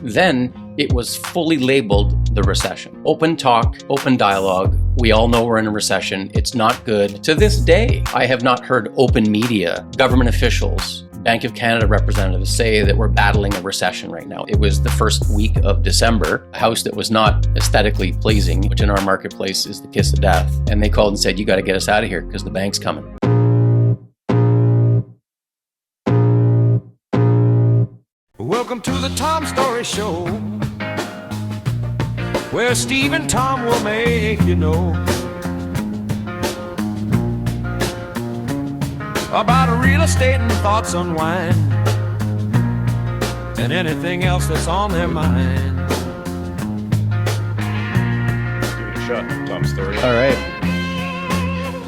Then it was fully labeled the recession. Open talk, open dialogue. We all know we're in a recession. It's not good. To this day, I have not heard open media, government officials, Bank of Canada representatives say that we're battling a recession right now. It was the first week of December, a house that was not aesthetically pleasing, which in our marketplace is the kiss of death. And they called and said, you got to get us out of here because the bank's coming. Welcome to the Tom Storey Show, where Steve and Tom will make you know about real estate and thoughts unwind, and anything else that's on their mind. Give it a shot, Tom Storey. All right.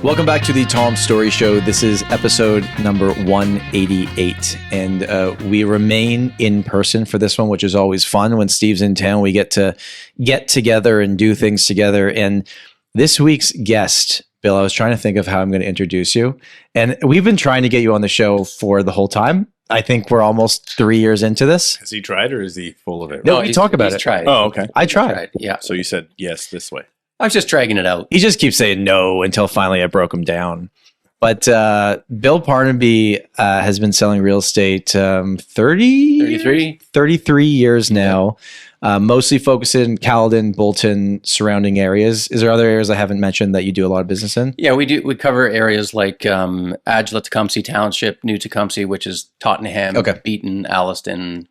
Welcome back to the Tom Storey Show. This is episode number 188, and we remain in person for this one, which is always fun. When Steve's in town, we get to get together and do things together. And this week's guest, Bill, I was trying to think of how I'm going to introduce you, and we've been trying to get you on the show for the whole time. I think we're almost 3 years into this. Has he tried, or is he full of it? No, we talk about it. Tried. Oh, okay. I tried. Yeah. So you said yes this way. I was just dragging it out. He just keeps saying no until finally I broke him down. But Bill Parnaby has been selling real estate 33 years now, mostly focused in Caledon, Bolton, surrounding areas. Is there other areas I haven't mentioned that you do a lot of business in? Yeah, we do. We cover areas like Agila, Tecumseh Township, New Tecumseh, which is Tottenham, Beaton, Alliston,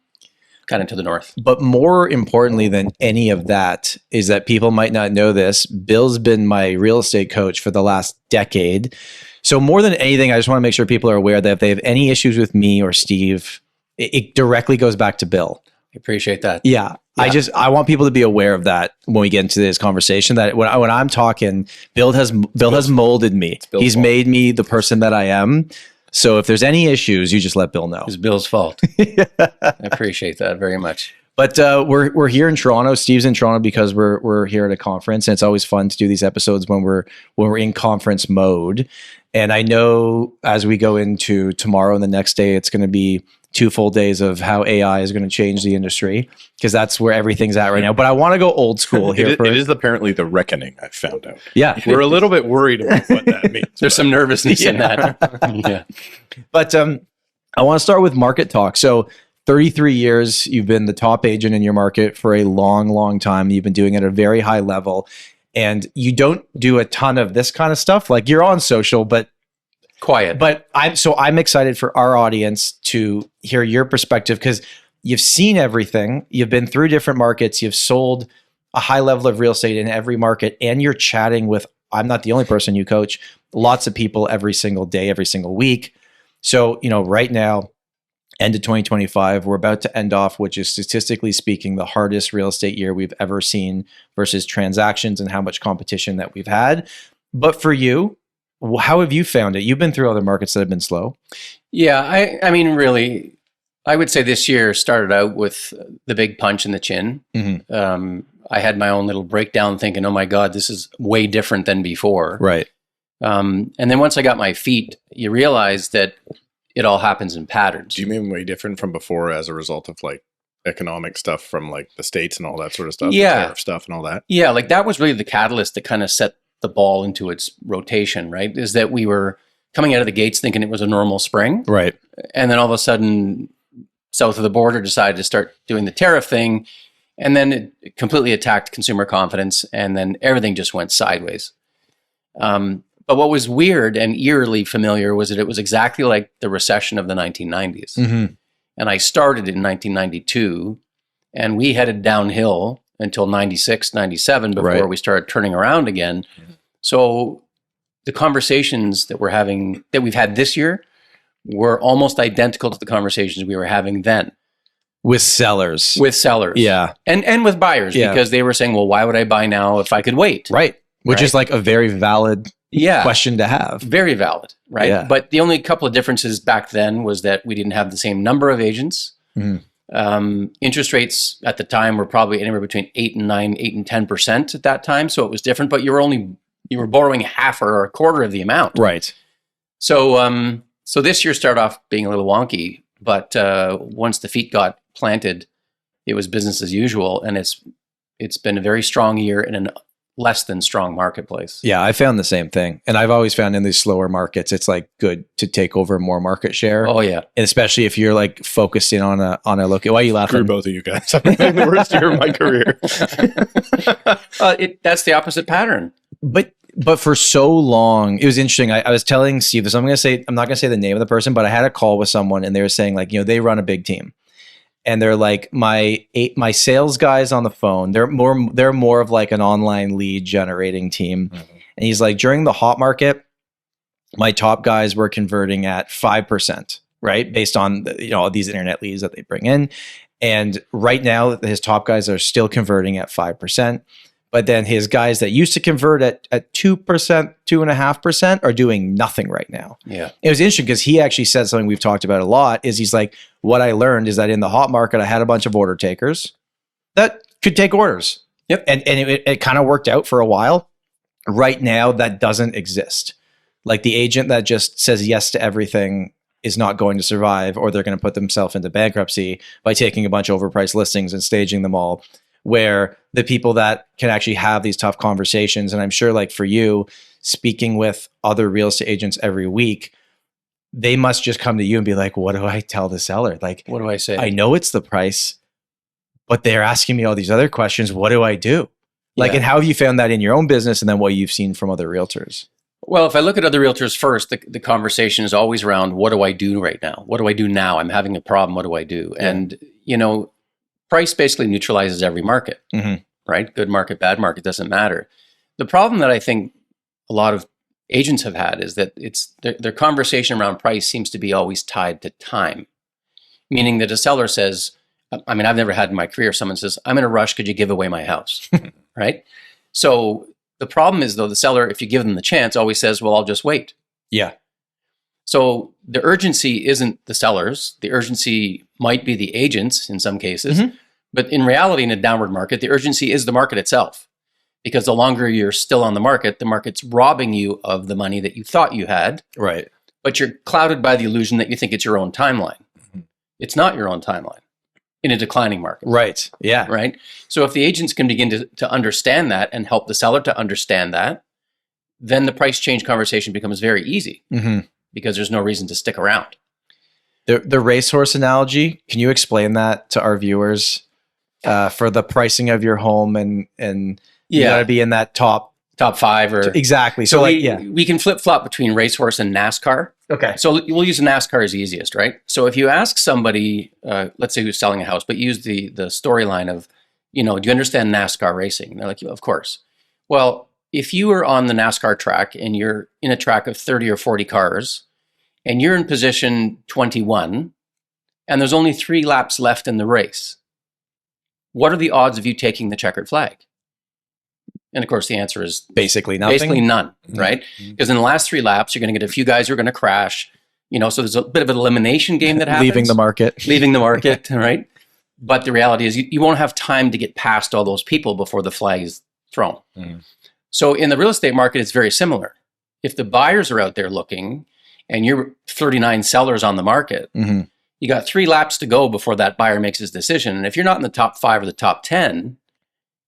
kind of to the north. But more importantly than any of that is that people might not know this. Bill's been my real estate coach for the last decade. So more than anything, I just want to make sure people are aware that if they have any issues with me or Steve, it directly goes back to Bill. I appreciate that. Yeah. I want people to be aware of that when we get into this conversation, that when I'm talking, Bill has molded me. He's made me the person that I am. So if there's any issues, you just let Bill know. It's Bill's fault. I appreciate that very much. But we're here in Toronto. Steve's in Toronto because we're here at a conference, and it's always fun to do these episodes when we're in conference mode. And I know as we go into tomorrow and the next day, it's going to be 2 full days of how AI is going to change the industry, because that's where everything's at right now. But I want to go old school here. It is apparently the reckoning, I've found out. Yeah. We're a little bit worried about what that means. There's some nervousness in that. Yeah. But I want to start with market talk. So 33 years, you've been the top agent in your market for a long, long time. You've been doing it at a very high level. And you don't do a ton of this kind of stuff. Like, you're on social, but quiet. But I'm excited for our audience to hear your perspective, because you've seen everything. You've been through different markets. You've sold a high level of real estate in every market, and you're chatting with, I'm not the only person you coach, lots of people every single day, every single week. So, right now, end of 2025, we're about to end off, which is statistically speaking, the hardest real estate year we've ever seen versus transactions and how much competition that we've had. But for you, how have you found it? You've been through other markets that have been slow. Yeah, I mean, really, I would say this year started out with the big punch in the chin. Mm-hmm. I had my own little breakdown thinking, oh my God, this is way different than before. Right. And then once I got my feet, you realize that it all happens in patterns. Do you mean way different from before as a result of like economic stuff from like the States and all that sort of stuff? Yeah. The tariff stuff and all that? Yeah, like that was really the catalyst that kind of set the ball into its rotation, right? Is that we were coming out of the gates thinking it was a normal spring. Right. And then all of a sudden, south of the border decided to start doing the tariff thing. And then it completely attacked consumer confidence. And then everything just went sideways. But what was weird and eerily familiar was that it was exactly like the recession of the 1990s. Mm-hmm. And I started in 1992, and we headed downhill until 96, 97 before we started turning around again. Mm-hmm. So the conversations that we've had this year were almost identical to the conversations we were having then. With sellers. Yeah. And with buyers, because they were saying, well, why would I buy now if I could wait? Right. Which is like a very valid question to have. Very valid, right? Yeah. But the only couple of differences back then was that we didn't have the same number of agents. Mm-hmm. Interest rates at the time were probably anywhere between 8 and 10% at that time. So it was different, but you were borrowing half or a quarter of the amount. Right. So this year started off being a little wonky, but once the feet got planted, it was business as usual, and it's been a very strong year in a less than strong marketplace. Yeah, I found the same thing. And I've always found in these slower markets, it's like good to take over more market share. Oh yeah. And especially if you're like focusing on a look. Why are you laughing? Screw both of you guys. I'm having the worst year of my career. That's the opposite pattern. But for so long, it was interesting. I was telling Steve this. I'm not gonna say the name of the person, but I had a call with someone and they were saying like, they run a big team. And they're like, my sales guys on the phone, they're more of like an online lead generating team. Mm-hmm. And he's like, during the hot market, my top guys were converting at 5%, right? Based on these internet leads that they bring in. And right now his top guys are still converting at 5%. But then his guys that used to convert at 2%, 2.5% are doing nothing right now. Yeah. It was interesting because he actually said something we've talked about a lot is he's like, what I learned is that in the hot market, I had a bunch of order takers that could take orders. Yep. And it kind of worked out for a while. Right now, that doesn't exist. Like the agent that just says yes to everything is not going to survive, or they're going to put themselves into bankruptcy by taking a bunch of overpriced listings and staging them all. Where the people that can actually have these tough conversations, and I'm sure like for you, speaking with other real estate agents every week, they must just come to you and be like, what do I tell the seller? Like, what do I say? I know it's the price, but they're asking me all these other questions. What do I do? Like, and how have you found that in your own business and then what you've seen from other realtors? Well, if I look at other realtors first, the conversation is always around, what do I do right now? What do I do now? I'm having a problem. What do I do? Yeah. And, price basically neutralizes every market, right? Good market, bad market, doesn't matter. The problem that I think a lot of agents have had is that their conversation around price seems to be always tied to time. Meaning that a seller says, I've never had in my career, someone says, I'm in a rush, could you give away my house, right? So the problem is though, the seller, if you give them the chance, always says, well, I'll just wait. Yeah. So the urgency isn't the sellers. The urgency might be the agents in some cases. But in reality, in a downward market, the urgency is the market itself. Because the longer you're still on the market's robbing you of the money that you thought you had. Right. But you're clouded by the illusion that you think it's your own timeline. It's not your own timeline in a declining market. Right. Yeah. Right. So if the agents can begin to understand that and help the seller to understand that, then the price change conversation becomes very easy. Because there's no reason to stick around. The racehorse analogy, can you explain that to our viewers for the pricing of your home and you got to be in that top 5 or exactly. So we can flip flop between racehorse and NASCAR. Okay. So we'll use NASCAR as easiest, right? So if you ask somebody, let's say who's selling a house, but use the storyline of, do you understand NASCAR racing? And they're like, of course. Well, if you are on the NASCAR track and you're in a track of 30 or 40 cars and you're in position 21 and there's only 3 laps left in the race, what are the odds of you taking the checkered flag? And of course, the answer is basically nothing. Basically none, right? Because in the last 3 laps, you're going to get a few guys who are going to crash, so there's a bit of an elimination game that happens. Leaving the market, right? But the reality is you won't have time to get past all those people before the flag is thrown. So in the real estate market, it's very similar. If the buyers are out there looking and you're 39 sellers on the market, you got 3 laps to go before that buyer makes his decision. And if you're not in the top 5 or the top 10,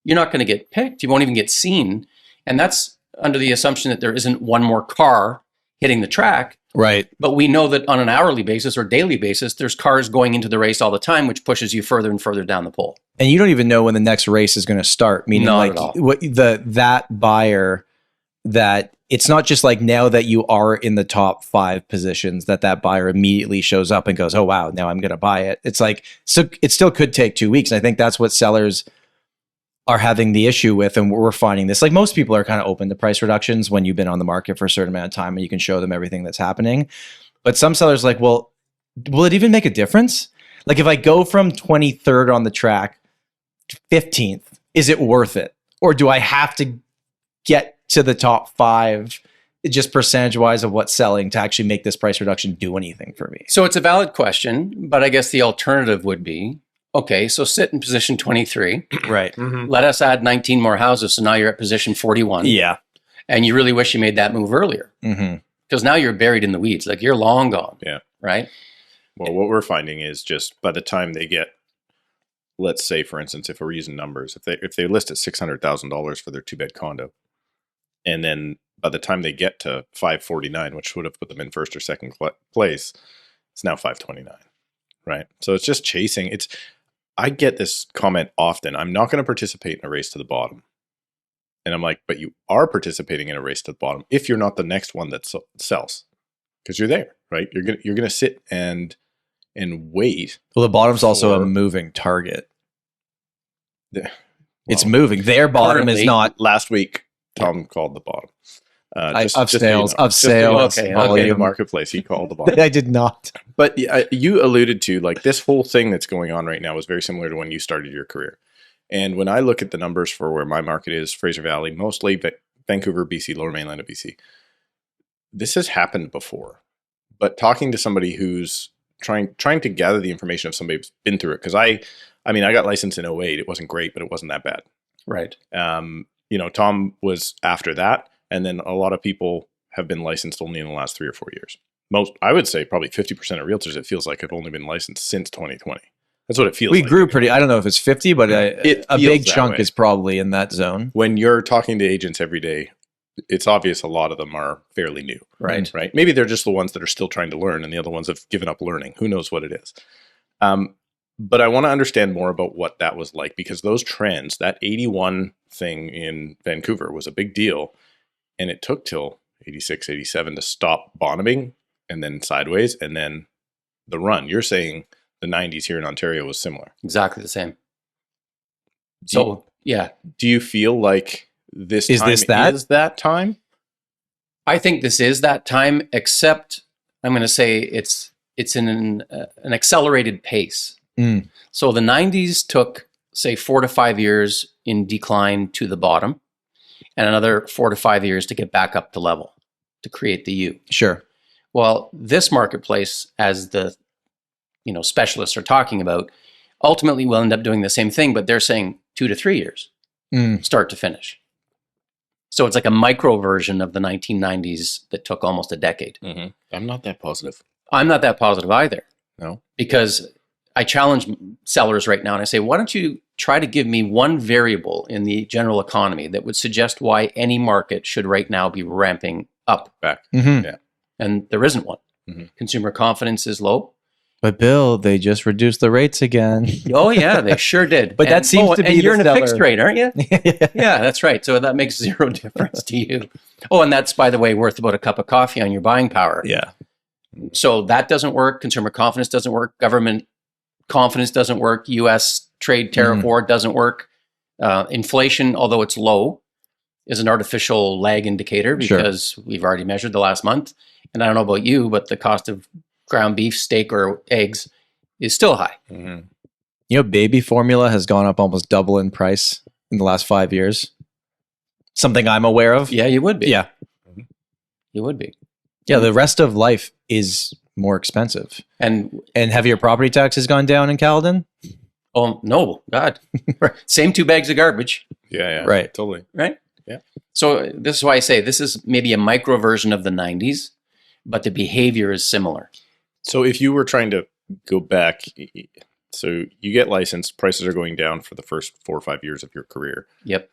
you're not going to get picked. You won't even get seen. And that's under the assumption that there isn't one more car hitting the track. Right. But we know that on an hourly basis or daily basis, there's cars going into the race all the time, which pushes you further and further down the pole. And you don't even know when the next race is going to start. Meaning, not like at all. That buyer, that it's not just like now that you are in the top 5 positions that buyer immediately shows up and goes, oh wow, now I'm going to buy it. It's like, so it still could take 2 weeks. And I think that's what sellers are having the issue with, and we're finding this. Like most people are kind of open to price reductions when you've been on the market for a certain amount of time and you can show them everything that's happening. But some sellers are like, well, will it even make a difference? Like if I go from 23rd on the track to 15th, is it worth it? Or do I have to get to the top 5 just percentage wise of what's selling to actually make this price reduction do anything for me? So it's a valid question, but I guess the alternative would be, okay, so sit in position 23. Right. Let us add 19 more houses. So now you're at position 41. Yeah. And you really wish you made that move earlier. Because now you're buried in the weeds. Like you're long gone. Yeah. Right? Well, what we're finding is just by the time they get let's say, for instance, if we're using numbers, if they list at $600,000 for their 2-bed condo, and then by the time they get to 549, which would have put them in first or second place, it's now 529, right? So it's just chasing. I get this comment often. I'm not going to participate in a race to the bottom. And I'm like, but you are participating in a race to the bottom if you're not the next one that sells, because you're there, right? You're gonna sit and wait. Well, the bottom's also a moving target. It's Well, moving. Their bottom is currently- not. Last week, Tom called the bottom. Of so you know. sales. Of Just so you know. sales. Okay, In the volume. marketplace, he called the bottom. I did not. But you alluded to, like, this whole thing that's going on right now is very similar to when you started your career. And when I look at the numbers for where my market is, Fraser Valley, mostly Vancouver, BC, Lower Mainland of BC, this has happened before. But talking to somebody who's trying to gather the information of somebody who's been through it, because I got licensed in 08. It wasn't great, but it wasn't that bad. Right. Tom was after that, and then a lot of people have been licensed only in the last 3 or 4 years. I would say probably 50% of realtors, it feels like, have only been licensed since 2020. That's what it feels like. We grew pretty. I don't know if it's 50, but It a feels big that chunk way. is probably in that zone. When you're talking to agents every day, it's obvious a lot of them are fairly new. Right. Right? Maybe they're just the ones that are still trying to learn, and the other ones have given up learning. Who knows what it is? But I want to understand more about what that was like, because those trends, that 81 thing in Vancouver was a big deal, and it took till 86, 87 to stop bottoming and then sideways and then the run. You're saying the 90s here in Ontario was similar. Exactly the same. Do you- So, yeah, do you feel like this Is time this that? is that time? I think this is that time, except I'm going to say it's in an accelerated pace. Mm. So the 90s took, say, 4 to 5 years in decline to the bottom, and another 4 to 5 years to get back up to level, to create the U. Sure. Well, this marketplace, as the specialists are talking about, ultimately will end up doing the same thing, but they're saying 2 to 3 years, start to finish. So it's like a micro version of the 1990s that took almost a decade. Mm-hmm. I'm not that positive. I'm not that positive either. No. Because I challenge sellers right now and I say, why don't you try to give me one variable in the general economy that would suggest why any market should right now be ramping up? Back. Mm-hmm. And there isn't one. Mhm. Consumer confidence is low. But Bill, they just reduced the rates again. Oh yeah, they sure did. But that seems to be and the you're in a seller. fixed rate, aren't you? Yeah, that's right. So that makes zero difference to you. Oh, and that's, by the way, worth about a cup of coffee on your buying power. Yeah. So that doesn't work. Consumer confidence doesn't work. Government confidence doesn't work. U.S. trade tariff war doesn't work. Inflation, although it's low, is an artificial lag indicator because we've already measured the last month. And I don't know about you, but the cost of ground beef, steak, or eggs is still high. Mm-hmm. You know, baby formula has gone up almost double in price in the last 5 years. Something I'm aware of. Yeah, you would be. Yeah. You would be. Yeah, the rest of life is more expensive. And have your property taxes gone down in Caledon? oh no, God, same 2 bags of garbage, Yeah. Right. Totally. right? Yeah. So this is why I say this is maybe a micro version of the 90s, but the behavior is similar. So if you were trying to go back, so you get licensed, prices are going down for the first 4 or 5 years of your career. Yep.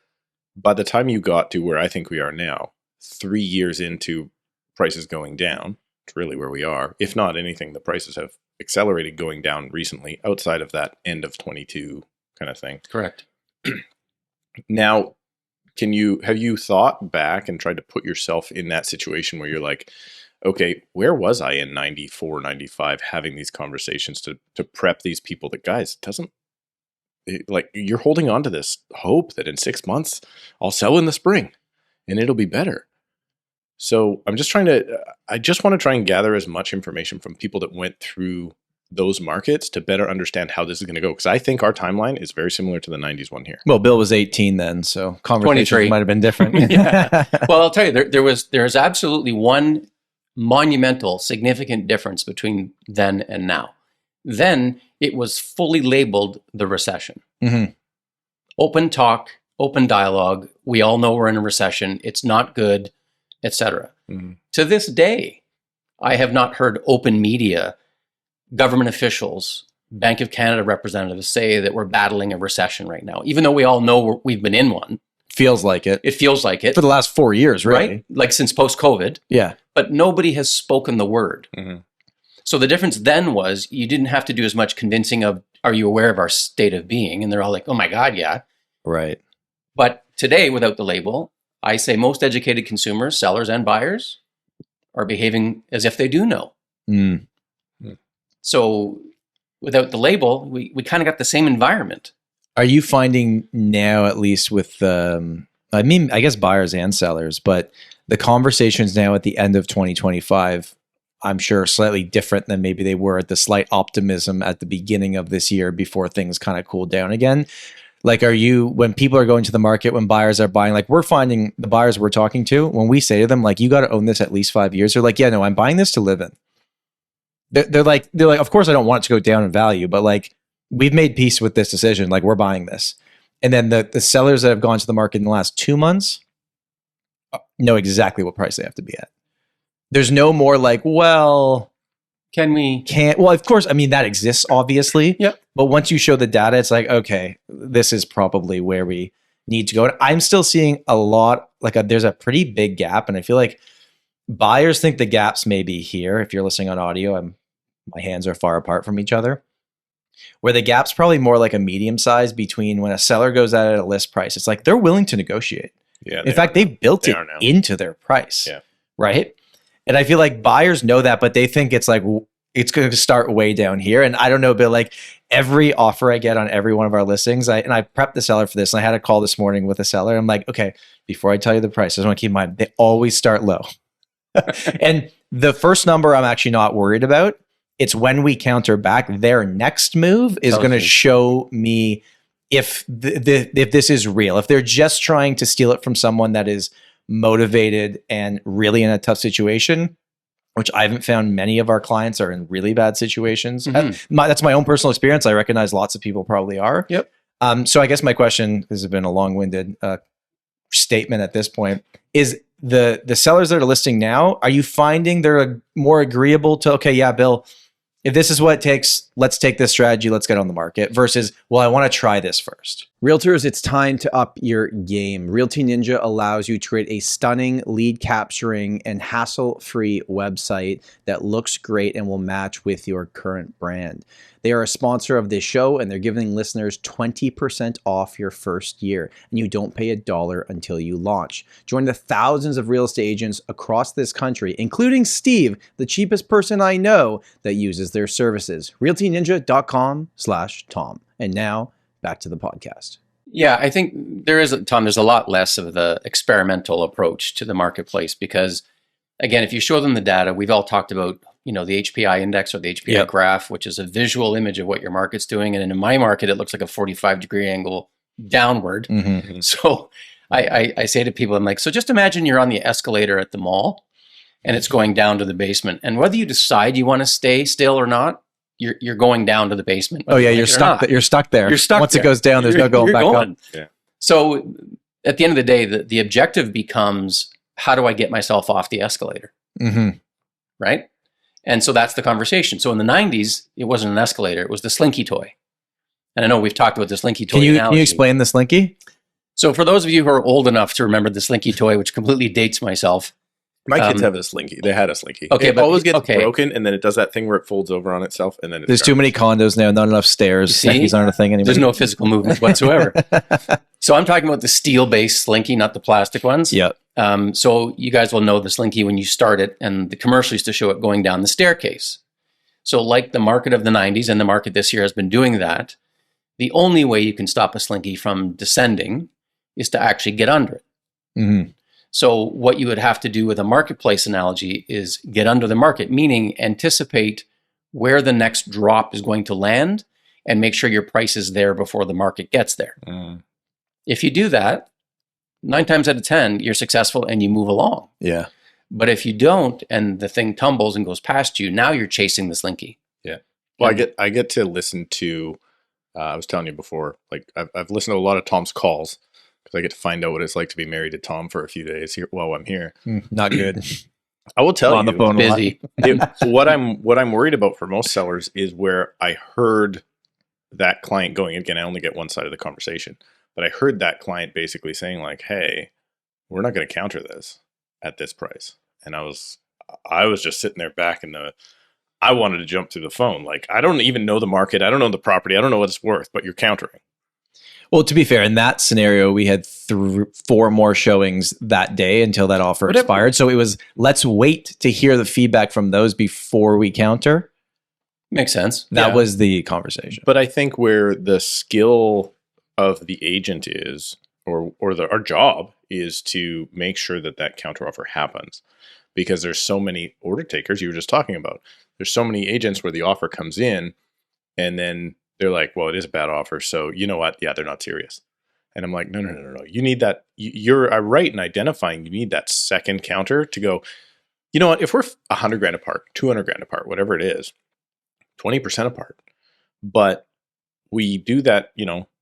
By the time you got to where I think we are now, 3 years into prices going down, it's really where we are. If not anything, the prices have accelerated going down recently outside of that end of 22 kind of thing. Correct. Now, have you thought back and tried to put yourself in that situation where you're like, okay, where was I in 94, 95 having these conversations to prep these people that, guys, you're holding on to this hope that in 6 months I'll sell in the spring and it'll be better. So I just want to try and gather as much information from people that went through those markets to better understand how this is going to go. Because I think our timeline is very similar to the 90s one here. Well, Bill was 18 then, so conversations 23. might have been different. Yeah. Well, I'll tell you, there's absolutely one monumental, significant difference between then and now. Then it was fully labeled the recession. Mhm. Open talk, open dialogue. We all know we're in a recession. It's not good, etc. Mhm. To this day, I have not heard open media, government officials, Bank of Canada representatives say that we're battling a recession right now, even though we all know we've been in one. Feels like it. It feels like it. For the last 4 years, really. Right? Like since post-COVID. Yeah. But nobody has spoken the word. Mm-hmm. So the difference then was you didn't have to do as much convincing of, are you aware of our state of being? And they're all like, oh my God, yeah. Right. But today, without the label, I say most educated consumers, sellers and buyers, are behaving as if they do know. Mm. So without the label, we kind of got the same environment. Are you finding now, at least with, I guess buyers and sellers, but the conversations now at the end of 2025, I'm sure slightly different than maybe they were at the slight optimism at the beginning of this year before things kind of cooled down again? Like, when people are going to the market, when buyers are buying, like we're finding the buyers we're talking to, when we say to them, like, you got to own this at least 5 years, they're like, yeah, no, I'm buying this to live in. They're like, of course I don't want it to go down in value, but like, we've made peace with this decision. Like, we're buying this. And then the sellers that have gone to the market in the last 2 months know exactly what price they have to be at. There's no more like, well, well, of course, I mean, that exists, obviously. Yep. But once you show the data, it's like, okay, this is probably where we need to go. And I'm still seeing a lot, there's a pretty big gap. And I feel like buyers think the gaps may be here. If you're listening on audio, my hands are far apart from each other. Where the gap's probably more like a medium size between when a seller goes out at a list price. It's like they're willing to negotiate. Yeah. In fact, they've built it into their price. Yeah. Right. And I feel like buyers know that, but they think it's like, it's going to start way down here. And I don't know, but like every offer I get on every one of our listings, I prepped the seller for this. And I had a call this morning with a seller. I'm like, okay, before I tell you the price, I just want to keep in mind, they always start low. And the first number I'm actually not worried about. It's when we counter back, their next move is going to show me if this is real. If they're just trying to steal it from someone that is motivated and really in a tough situation, which I haven't found many of our clients are in really bad situations. Mm-hmm. That's my own personal experience. I recognize lots of people probably are. Yep. So I guess my question, this has been a long-winded statement at this point, is the sellers that are listing now, are you finding they're more agreeable to, okay, yeah, Bill, if this is what it takes, let's take this strategy, let's get on the market, versus, well, I want to try this first? Realtors, it's time to up your game. Realty Ninja allows you to create a stunning lead capturing and hassle-free website that looks great and will match with your current brand. They are a sponsor of this show, and they're giving listeners 20% off your first year, and you don't pay $1 until you launch. Join the thousands of real estate agents across this country, including Steve, the cheapest person I know that uses their services. realtyninja.com/Tom. And now, back to the podcast. Yeah, I think there's a lot less of the experimental approach to the marketplace because, again, if you show them the data, we've all talked about, the HPI index or the HPI graph, which is a visual image of what your market's doing. And in my market, it looks like a 45-degree angle downward. Mm-hmm. So I say to people, I'm like, so just imagine you're on the escalator at the mall and it's going down to the basement. And whether you decide you want to stay still or not, you're going down to the basement. Oh yeah, you're stuck there. You're stuck there. Once it goes down, there's no going back up. Yeah. So at the end of the day, the objective becomes, how do I get myself off the escalator? Mm-hmm. Right? And so that's the conversation. So in the 90s, it wasn't an escalator, it was the slinky toy. And I know we've talked about the slinky toy analogy. Can you explain the slinky? So for those of you who are old enough to remember the slinky toy, which completely dates myself. My kids have a slinky. They had a slinky. Okay, it always gets broken, and then it does that thing where it folds over on itself, and then there's too many condos now, not enough stairs. Slinkies aren't a thing anymore. There's no physical movement whatsoever. So I'm talking about the steel-based slinky, not the plastic ones. Yeah. So you guys will know the slinky when you start it, and the commercial used to show it going down the staircase. So like the market of the 90s and the market this year has been doing that, the only way you can stop a slinky from descending is to actually get under it. Mm-hmm. So what you would have to do with a marketplace analogy is get under the market, meaning anticipate where the next drop is going to land and make sure your price is there before the market gets there. Mm. If you do that, 9 times out of 10, you're successful and you move along. Yeah. But if you don't and the thing tumbles and goes past you, now you're chasing the slinky. Yeah. Well, I get to listen to, I was telling you before, like I've listened to a lot of Tom's calls because I get to find out what it's like to be married to Tom for a few days here while I'm here. Not good. I will tell on you, the phone a lot. Busy. what I'm worried about for most sellers is where I heard that client going. Again, I only get one side of the conversation, but I heard that client basically saying like, "Hey, we're not going to counter this at this price." And I was just sitting there back in the. I wanted to jump through the phone. Like, I don't even know the market. I don't know the property. I don't know what it's worth, but you're countering. Well, to be fair, in that scenario, we had 4 more showings that day until that offer expired. So it was, let's wait to hear the feedback from those before we counter. Makes sense. That was the conversation. But I think where the skill of the agent is, or our job is to make sure that that counteroffer happens, because there's so many order takers you were just talking about. There's so many agents where the offer comes in and then they're like, well, it is a bad offer. So you know what? Yeah, they're not serious. And I'm like, no. You need that. You're right in identifying you need that second counter to go, you know what? If we're 100 grand apart, 200 grand apart, whatever it is, 20% apart, but we do that,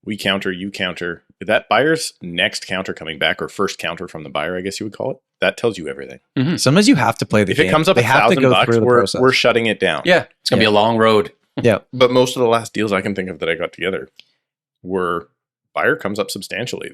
we counter, you counter. That buyer's next counter coming back, or first counter from the buyer, I guess you would call it, that tells you everything. Mm-hmm. Sometimes you have to play the if game. It comes up they have to go $1,000, through the process. we're shutting it down. Yeah, it's going to be a long road. Yeah. But most of the last deals I can think of that I got together were buyer comes up substantially.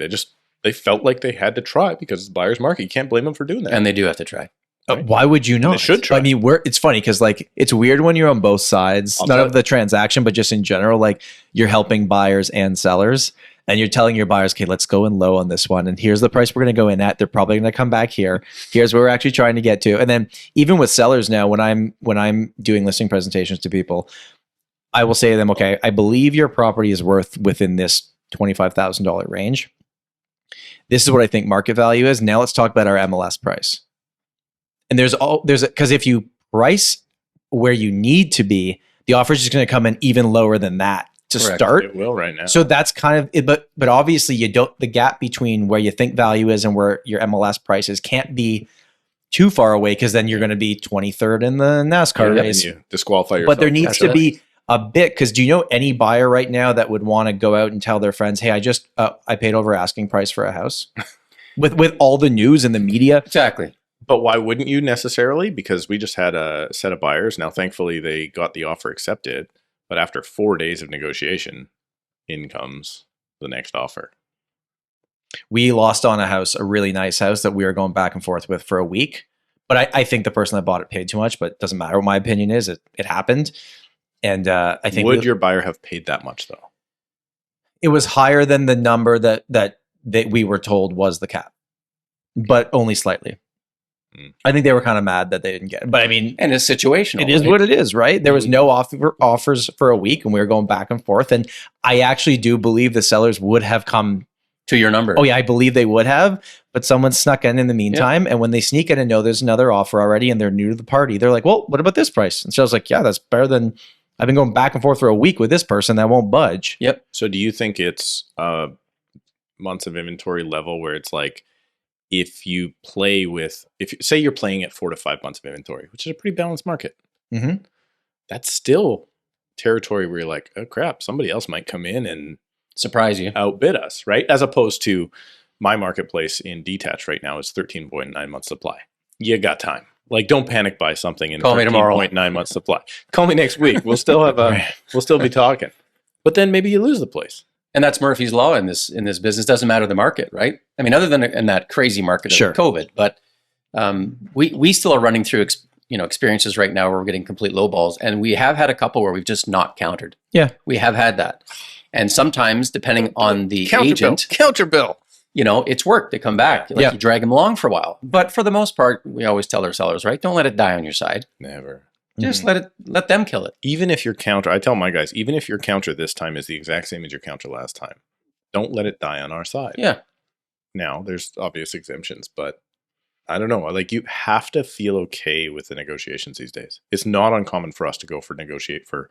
They felt like they had to try because it's buyer's market. You can't blame them for doing that. And they do have to try. Right. Why would you not? They should try. I mean, it's funny because like it's weird when you're on both sides, not of the transaction, but just in general, like you're helping buyers and sellers, and you're telling your buyers, okay, let's go in low on this one, and here's the price we're going to go in at. They're probably going to come back here. Here's where we're actually trying to get to. And then even with sellers now, when I'm doing listing presentations to people, I will say to them, okay, I believe your property is worth within this $25,000 range. This is what I think market value is. Now let's talk about our MLS price. And because if you price where you need to be, the offer is just going to come in even lower than that to Correct. It start. will right now. So that's kind of it. But obviously the gap between where you think value is and where your MLS price is can't be too far away, because then you're going to be 23rd in the NASCAR race. You disqualify yourself. But there needs to be a bit, because do you know any buyer right now that would want to go out and tell their friends, hey, I paid over asking price for a house with all the news and the media? Exactly. But why wouldn't you necessarily? Because we just had a set of buyers. Now, thankfully, they got the offer accepted. But after 4 days of negotiation, in comes the next offer. We lost on a house, a really nice house that we were going back and forth with for a week. But I think the person that bought it paid too much, but it doesn't matter what my opinion is. It happened. And I think Would your buyer have paid that much, though? it was higher than the number that we were told was the cap, but only slightly. I think they were kind of mad that they didn't get it. But I mean, And it's situational. it is right? what it is, right? There was no offers for a week, and we were going back and forth. And I actually do believe the sellers would have come To your number. Oh yeah, I believe they would have, but someone snuck in the meantime. Yeah. And when they sneak in and know there's another offer already and they're new to the party, they're like, well, what about this price? And so I was like, yeah, that's better than I've been going back and forth for a week with this person that won't budge. Yep. So do you think it's months of inventory level where it's like, if you say you're playing at 4 to 5 months of inventory, which is a pretty balanced market, that's still territory where you're like, oh crap, somebody else might come in and surprise you, outbid us, right? As opposed to my marketplace in detached right now is 13.9 months supply. You got time. Like, don't panic buy something in 13.9 months supply. Call me next week. We'll still have we'll still be talking. But then maybe you lose the place. And that's Murphy's Law in this business. Doesn't matter the market, right? I mean, other than in that crazy market of COVID, but we still are running through experiences right now where we're getting complete low balls, and we have had a couple where we've just not countered. Yeah, we have had that, and sometimes depending on the agent, counter bill. It's worked. They come back. You drag them along for a while, but for the most part, we always tell our sellers, right? Don't let it die on your side. Never. Just let them kill it. Even if your counter, I tell my guys, even if your counter this time is the exact same as your counter last time, don't let it die on our side. Yeah. Now, there's obvious exemptions, but I don't know. Like, you have to feel okay with the negotiations these days. It's not uncommon for us to negotiate for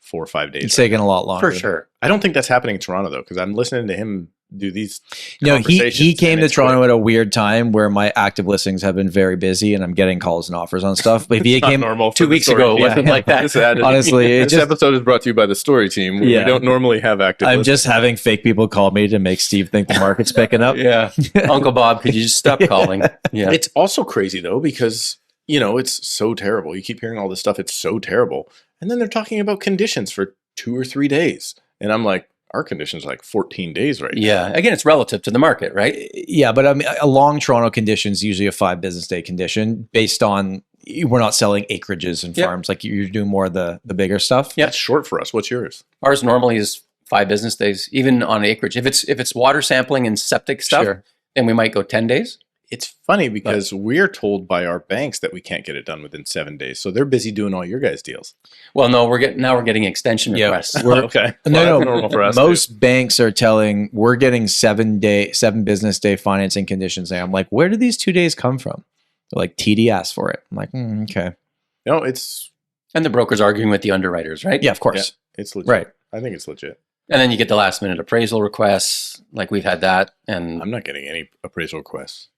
4 or 5 days. It's taking a lot longer. For sure. I don't think that's happening in Toronto, though, because I'm listening to him do these No, he conversations, came and to it's Toronto quick. at a weird time where my active listings have been very busy and I'm getting calls and offers on stuff. But if he It's not came normal for 2 the weeks story ago, it team. wasn't like that. Just added- honestly, it this just episode is brought to you by the story team. Yeah. We don't normally have active. I'm listeners. just having fake people call me to make Steve think the market's picking up. Yeah. Uncle Bob, could you just stop calling? Yeah. It's also crazy though because it's so terrible. You keep hearing all this stuff. It's so terrible, and then they're talking about conditions for 2 or 3 days, and I'm like, our conditions are like 14 days right now. Yeah. Again, it's relative to the market, right? Yeah, but I mean, a long Toronto condition is usually a 5 business day condition based on we're not selling acreages and Yep. farms. Like you're doing more of the bigger stuff. Yeah. That's short for us. What's yours? Ours normally is 5 business days, even on acreage. If it's water sampling and septic stuff, Sure. then we might go 10 days. It's funny because we're told by our banks that we can't get it done within 7 days, so they're busy doing all your guys' deals. Well, no, we're getting extension Yeah. requests. Okay, No, that's normal for us. Most banks are telling we're getting 7 business day financing conditions. And I'm like, where did these 2 days come from? They're like TD asked for it. I'm like, okay. No, it's And the broker's arguing with the underwriters, right? Yeah, of course. it's legit. Right. I think it's legit. And then you get the last minute appraisal requests, like we've had that. And I'm not getting any appraisal requests.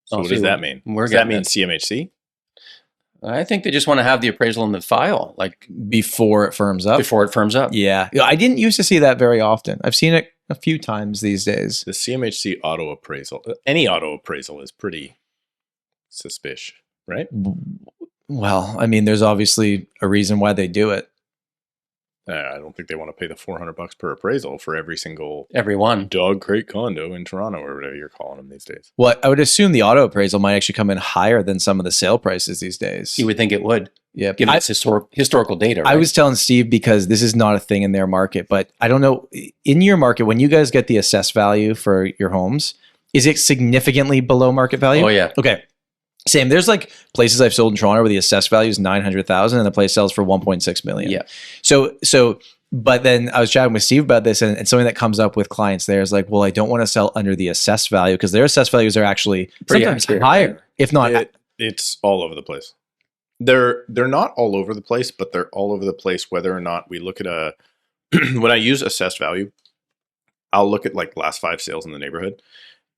So Oh, what see, does that mean? we're Does that getting mean it. CMHC? I think they just want to have the appraisal in the file, like Before it firms up. before it firms up. Yeah. I didn't used to see that very often. I've seen it a few times these days. The CMHC auto appraisal, any auto appraisal is pretty suspicious, right? Well, I mean, there's obviously a reason why they do it. I don't think they want to pay the $400 per appraisal for every single Everyone. dog crate condo in Toronto or whatever you're calling them these days. Well, I would assume the auto appraisal might actually come in higher than some of the sale prices these days. You would think it would, Yeah. given its historical data. Right? I was telling Steve because this is not a thing in their market, but I don't know. In your market, when you guys get the assessed value for your homes, is it significantly below market value? Oh, yeah. Okay. Same. There's like places I've sold in Toronto where the assessed value is 900,000 and the place sells for 1.6 million. Yeah. So, but then I was chatting with Steve about this, and something that comes up with clients there is like, well, I don't want to sell under the assessed value because their assessed values are actually Pretty sometimes accurate. higher, if not. It's all over the place. They're not all over the place, but they're all over the place whether or not we look at when I use assessed value, I'll look at like last 5 sales in the neighborhood,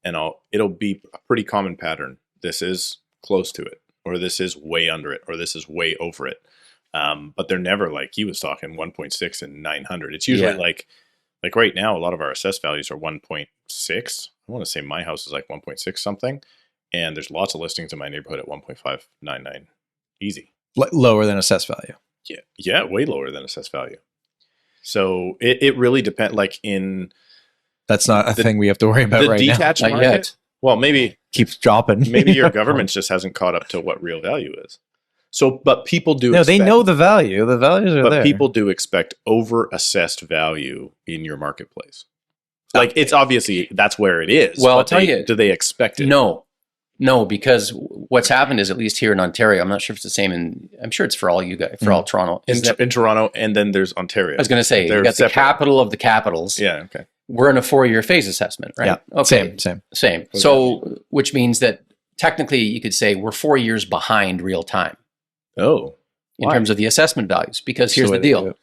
and it'll be a pretty common pattern. This is close to it, or this is way under it, or this is way over it. But they're never like he was talking 1.6 and 900. It's usually like right now, a lot of our assessed values are 1.6. I want to say my house is like 1.6 something, and there's lots of listings in my neighborhood at 1.599. Easy. Lower than assessed value. Yeah, way lower than assessed value. So it really depends. Like in That's not a thing we have to worry about the right now. detached Not market. yet. Well, maybe Keeps dropping. your government just hasn't caught up to what real value is. So, but people do. No, they expect- know the value. The values are but there. people do expect over assessed value in your marketplace. Like it's obviously that's where it is. Well, I'll but tell they- you- do they expect it? No, because what's happened is, at least here in Ontario, I'm not sure if it's the same I'm sure it's for all you guys, for all Toronto. in, is that- in Toronto, and then there's Ontario. I was going to say, They're you got separate. the capital of the capitals. Yeah. Okay. We're in a 4-year phase assessment, right? Yeah. Okay. Same. Same. So, which means that technically you could say we're 4 years behind real time Oh. in Why? terms of the assessment values. Because here's the deal: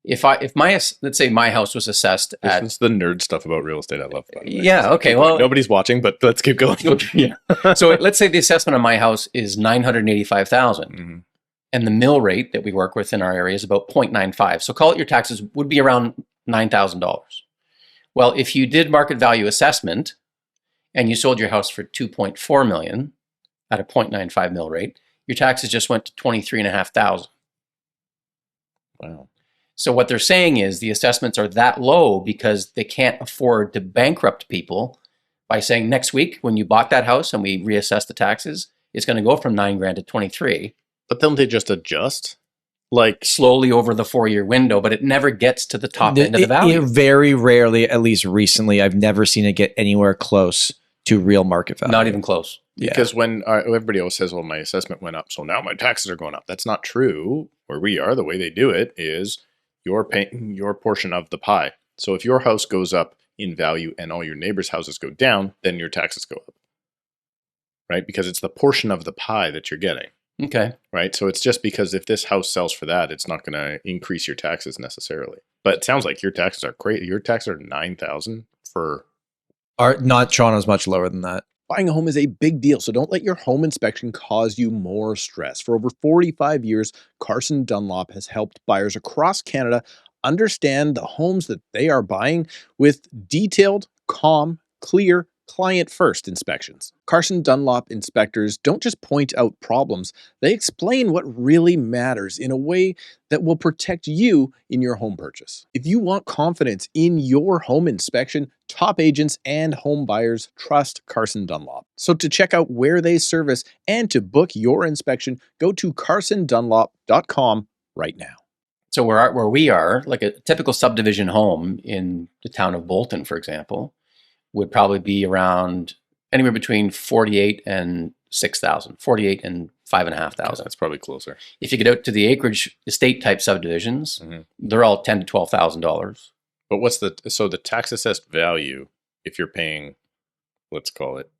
if let's say my house was assessed This at is the nerd stuff about real estate I love. By the way. Yeah, So okay, keep well- going. Nobody's watching, but let's keep going. yeah. So let's say the assessment on my house is 985,000, Mhm. and the mill rate that we work with in our area is about 0.95. So call it your taxes would be around $9,000. Well, if you did market value assessment and you sold your house for 2.4 million at a 0.95 mill rate, your taxes just went to 23,500. Wow. So what they're saying is the assessments are that low because they can't afford to bankrupt people by saying next week when you bought that house and we reassess the taxes, it's going to go from $9,000 to 23 But don't they just adjust? Like slowly over the 4-year window, but it never gets to the top end of the It value. very rarely, at least recently, I've never seen it get anywhere close to real market value. Not even close. because when everybody always says, "Well, my assessment went up, so now my taxes are going up." That's not true. Where we are, the way they do it is you're paying your portion of the pie. So if your house goes up in value and all your neighbors' houses go down, then your taxes go up, right? Because it's the portion of the pie that you're getting. Okay. Right. So it's just because if this house sells for that, it's not going to increase your taxes necessarily. But it sounds like your taxes are great. Your taxes are $9,000 for Not Toronto's much lower than that. Buying a home is a big deal, so don't let your home inspection cause you more stress. For over 45 years, Carson Dunlop has helped buyers across Canada understand the homes that they are buying with detailed, calm, clear, client-first inspections. Carson Dunlop inspectors don't just point out problems, they explain what really matters in a way that will protect you in your home purchase. If you want confidence in your home inspection, top agents and home buyers trust Carson Dunlop. So to check out where they service and to book your inspection, go to carsondunlop.com right now. So where we are, like a typical subdivision home in the town of Bolton, for example, would probably be around anywhere between 48 and 6,000, 48 and 5,500. That's probably closer. If you get out to the acreage estate type subdivisions, they're all $10,000 to $12,000. But what's the tax assessed value if you're paying, let's call it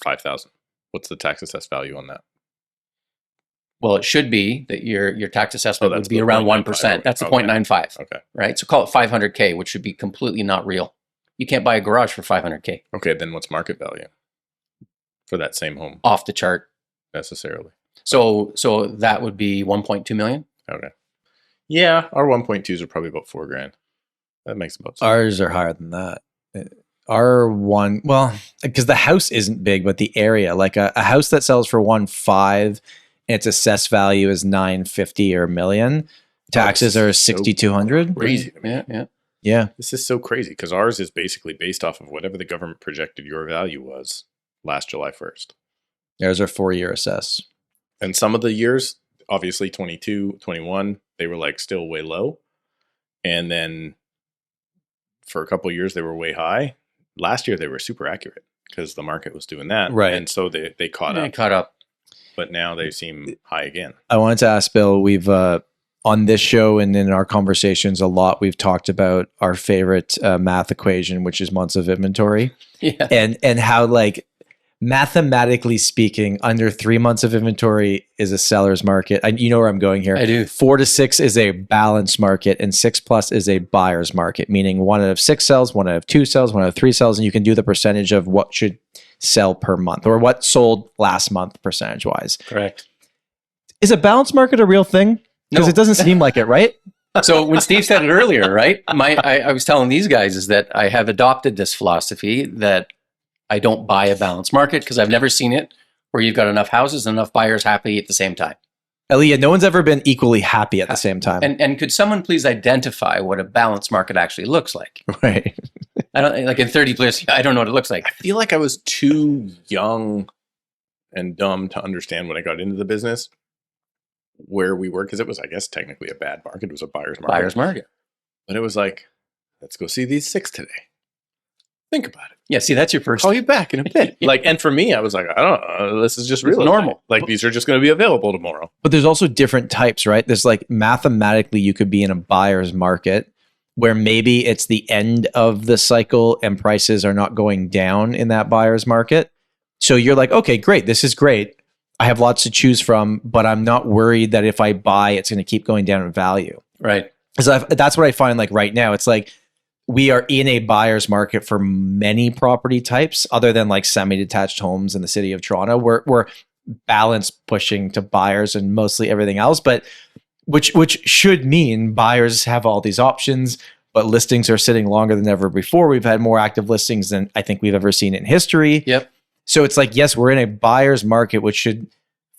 5,000? What's the tax assessed value on that? Well, it should be that your tax assessment would be the around 0.95. 1%. That's the Okay. 0.95, Okay. right? So call it 500K, which should be completely not real. You can't buy a garage for 500K. Okay, then what's market value for that same home Off the chart. necessarily? So that would be 1.2 million. Okay. Yeah, our 1.2s are probably about $4,000. That makes about sense. Ours are higher than that. Our one, well, because the house isn't big, but the area, like a house that sells for 1.5, and its assessed value is 950 or $1 million. Taxes are 6,200. Crazy to me. Yeah. Yeah. This is so crazy because ours is basically based off of whatever the government projected your value was last July 1st. There's our 4-year assess. And some of the years, obviously 22, 21, they were like still way low. And then for a couple of years, they were way high. Last year, they were super accurate because the market was doing that. Right. And so they caught up. Caught up. But now they seem high again. I wanted to ask Bill, we've on this show and in our conversations a lot, we've talked about our favorite math equation, which is months of inventory. Yeah. And how, like, mathematically speaking, under 3 months of inventory is a seller's market. You know where I'm going here. I do. 4 to 6 is a balanced market, and 6+ is a buyer's market, meaning 1 out of 6 sells, 1 out of 2 sells, 1 out of 3 sells, and you can do the percentage of what should sell per month or what sold last month percentage wise. Correct. Is a balanced market a real thing? Because No. it doesn't seem like it, right? So when Steve said it earlier, right? I was telling these guys is that I have adopted this philosophy that I don't buy a balanced market because I've never seen it where you've got enough houses and enough buyers happy at the same time. Elia, no one's ever been equally happy at the same time. And could someone please identify what a balanced market actually looks like? Right. I don't like in 30 plus. I don't know what it looks like. I feel like I was too young and dumb to understand when I got into the business where we were, because it was, I guess, technically a bad market. It was a buyer's market. Buyer's market. But it was like, let's go see these 6 today. Think about it. Yeah. See, that's your first. Call you back in a bit. And for me, I was like, I don't know. This is just It's real normal. Like these are just going to be available tomorrow. But there's also different types, right? There's like mathematically, you could be in a buyer's market where maybe it's the end of the cycle and prices are not going down in that buyer's market. So you're like, okay, great. This is great. I have lots to choose from, but I'm not worried that if I buy, it's going to keep going down in value. Right. Because that's what I find like right now. It's like we are in a buyer's market for many property types other than like semi-detached homes in the city of Toronto. We're balanced pushing to buyers and mostly everything else, but which should mean buyers have all these options, but listings are sitting longer than ever before. We've had more active listings than I think we've ever seen in history. Yep. So it's like, yes, we're in a buyer's market, which should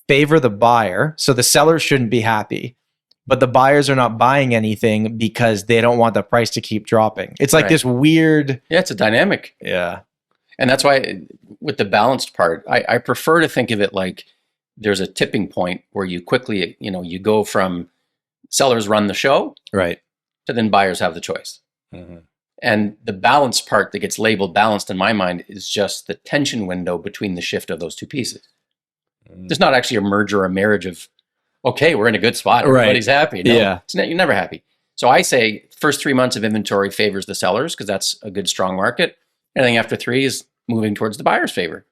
favor the buyer. So the seller shouldn't be happy, but the buyers are not buying anything because they don't want the price to keep dropping. It's like Right. this weird. Yeah. It's a dynamic. Yeah. And that's why with the balanced part, I prefer to think of it like there's a tipping point where you quickly, you go from sellers run the show Right. to then buyers have the choice. Mm-hmm. And the balanced part that gets labeled balanced in my mind is just the tension window between the shift of those two pieces. There's not actually a merger or a marriage of, okay, we're in a good spot. Right. Everybody's happy. No, Yeah. you're never happy. So I say first 3 months of inventory favors the sellers because that's a good, strong market. Anything after 3 is moving towards the buyer's favor.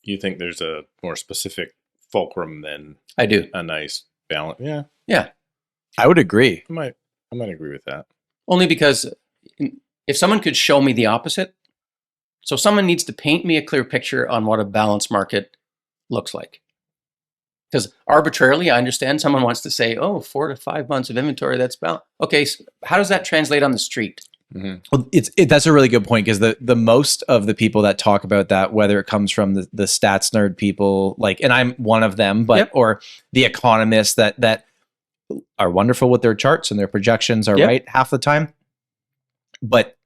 You think there's a more specific fulcrum than I do. a nice balance? Yeah, Yeah. I would agree. I might agree with that. Only because if someone could show me the opposite, So someone needs to paint me a clear picture on what a balanced market looks like. Because arbitrarily, I understand someone wants to say, oh, 4 to 5 months of inventory, that's balanced. Okay, so how does that translate on the street? Well, that's a really good point, because the most of the people that talk about that, whether it comes from the stats nerd people, like, and I'm one of them, but or the economists that are wonderful with their charts and their projections are right half the time, but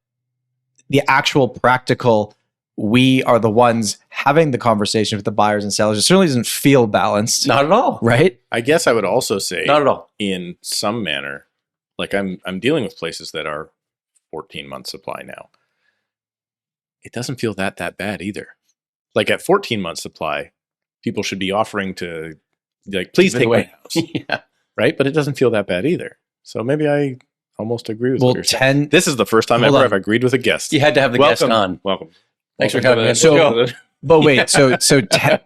the actual practical, we are the ones having the conversation with the buyers and sellers. It certainly doesn't feel balanced. Not at all. Right? I guess I would also say, Not at all. in some manner, like I'm dealing with places that are 14-month supply now. It doesn't feel that bad either. Like at 14-month supply, people should be offering to, like, please take my house. Yeah. Right? But it doesn't feel that bad either. So maybe I almost agree with what you're saying. 10 This is the first time ever I've agreed with a guest. You had to have the guest on. Welcome. Thanks for coming in. So, but wait,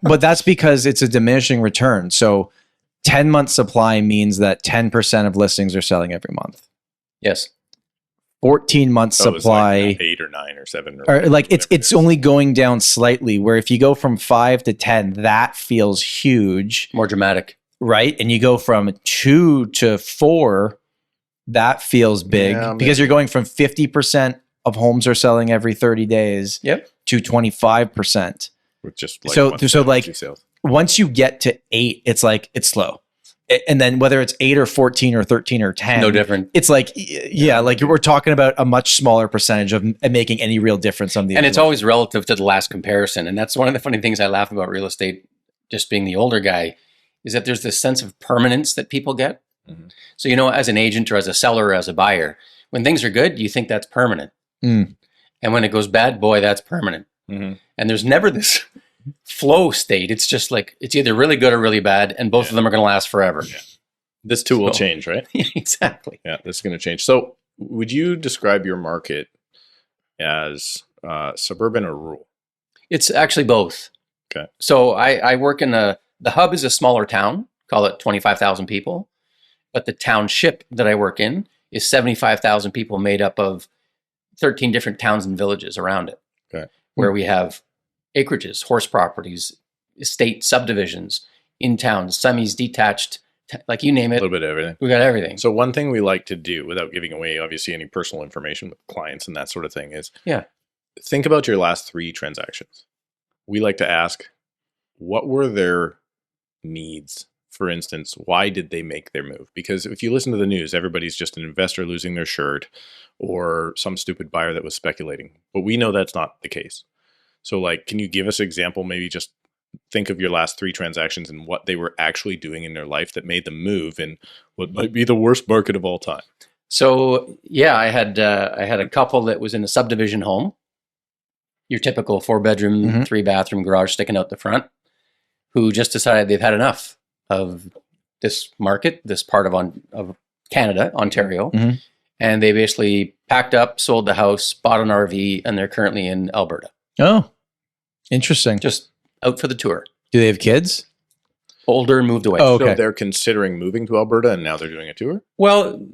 but that's because it's a diminishing return. So 10-month supply means that 10% of listings are selling every month. Yes. 14-month supply, like 8 or 9 or 7 or like it's only going down slightly, where if you go from 5 to 10, that feels huge, More dramatic. right? And you go from 2 to 4, that feels big, because you're going from 50% of homes are selling every 30 days to 25%. With just like so like sales. Once you get to 8, it's like, it's slow. And then whether it's 8 or 14 or 13 or 10, No different. it's like, like we're talking about a much smaller percentage of making any real difference on the. And it's always relative to the last comparison. And that's one of the funny things I laugh about real estate, just being the older guy, is that there's this sense of permanence that people get. Mm-hmm. So, as an agent or as a seller or as a buyer, when things are good, you think that's permanent. Mm. And when it goes bad, boy, that's permanent. Mm-hmm. And there's never this flow state. It's just like, it's either really good or really bad, and both of them are going to last forever. Yeah. This too will change, right? Exactly. Yeah, this is going to change. So would you describe your market as suburban or rural? It's actually both. Okay. So I work in the hub is a smaller town, call it 25,000 people. But the township that I work in is 75,000 people, made up of 13 different towns and villages around it. Okay. Where we have acreages, horse properties, estate subdivisions, in towns, semis, detached, like you name A it. little bit of everything. We got everything. So one thing we like to do, without giving away obviously any personal information with clients and that sort of thing, is think about your last 3 transactions. We like to ask, what were their needs? For instance, why did they make their move? Because if you listen to the news, everybody's just an investor losing their shirt or some stupid buyer that was speculating. But we know that's not the case. So like, can you give us an example, maybe just think of your last 3 transactions and what they were actually doing in their life that made them move in what might be the worst market of all time? So I had a couple that was in a subdivision home, your typical 4-bedroom, 3-bathroom garage sticking out the front, who just decided they've had enough of this market, this part of Canada, Ontario, and they basically packed up, sold the house, bought an RV, and they're currently in Alberta. Oh, interesting. Just out for the tour. Do they have kids? Older, moved away. Oh, okay. So they're considering moving to Alberta and now they're doing a tour? Well,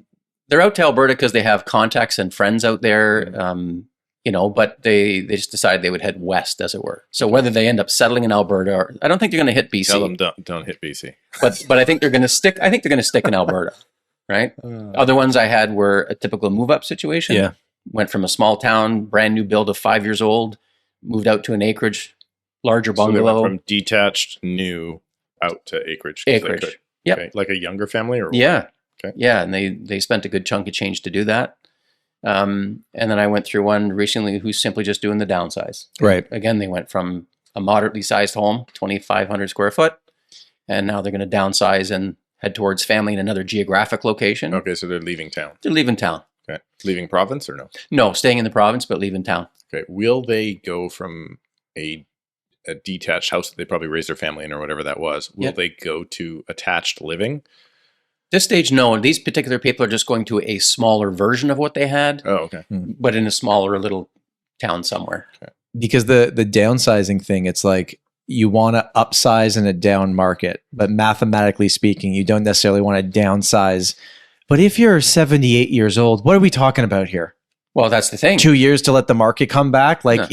they're out to Alberta because they have contacts and friends out there, but they just decided they would head west, as it were. So whether they end up settling in Alberta, or I don't think they're going to hit BC. Tell them don't hit BC. But I think they're going to stick. I think they're going to stick in Alberta, right? Other ones I had were a typical move-up situation. Yeah. Went from a small town, brand new build of 5 years old, moved out to an acreage, larger So they bungalow. went from detached, new, out to acreage. 'cause they Acreage. could. Yep. Okay. Like a younger family? Or Yeah. Okay. Yeah, and they spent a good chunk of change to do that. And then I went through one recently who's simply just doing the downsize. Right. Again, they went from a moderately sized home, 2,500 square foot, and now they're going to downsize and head towards family in another geographic location. Okay, so they're leaving town. They're leaving town. Okay. Leaving province or no? No, staying in the province, but leaving town. Okay. Will they go from a detached house that they probably raised their family in or whatever that was? Will they go to attached living? This stage, no. These particular people are just going to a smaller version of what they had, Oh, okay. but in a smaller little town somewhere. Because the downsizing thing, it's like you want to upsize in a down market, but mathematically speaking, you don't necessarily want to downsize. But if you're 78 years old, what are we talking about here? Well, that's the thing. 2 years to let the market come back? Like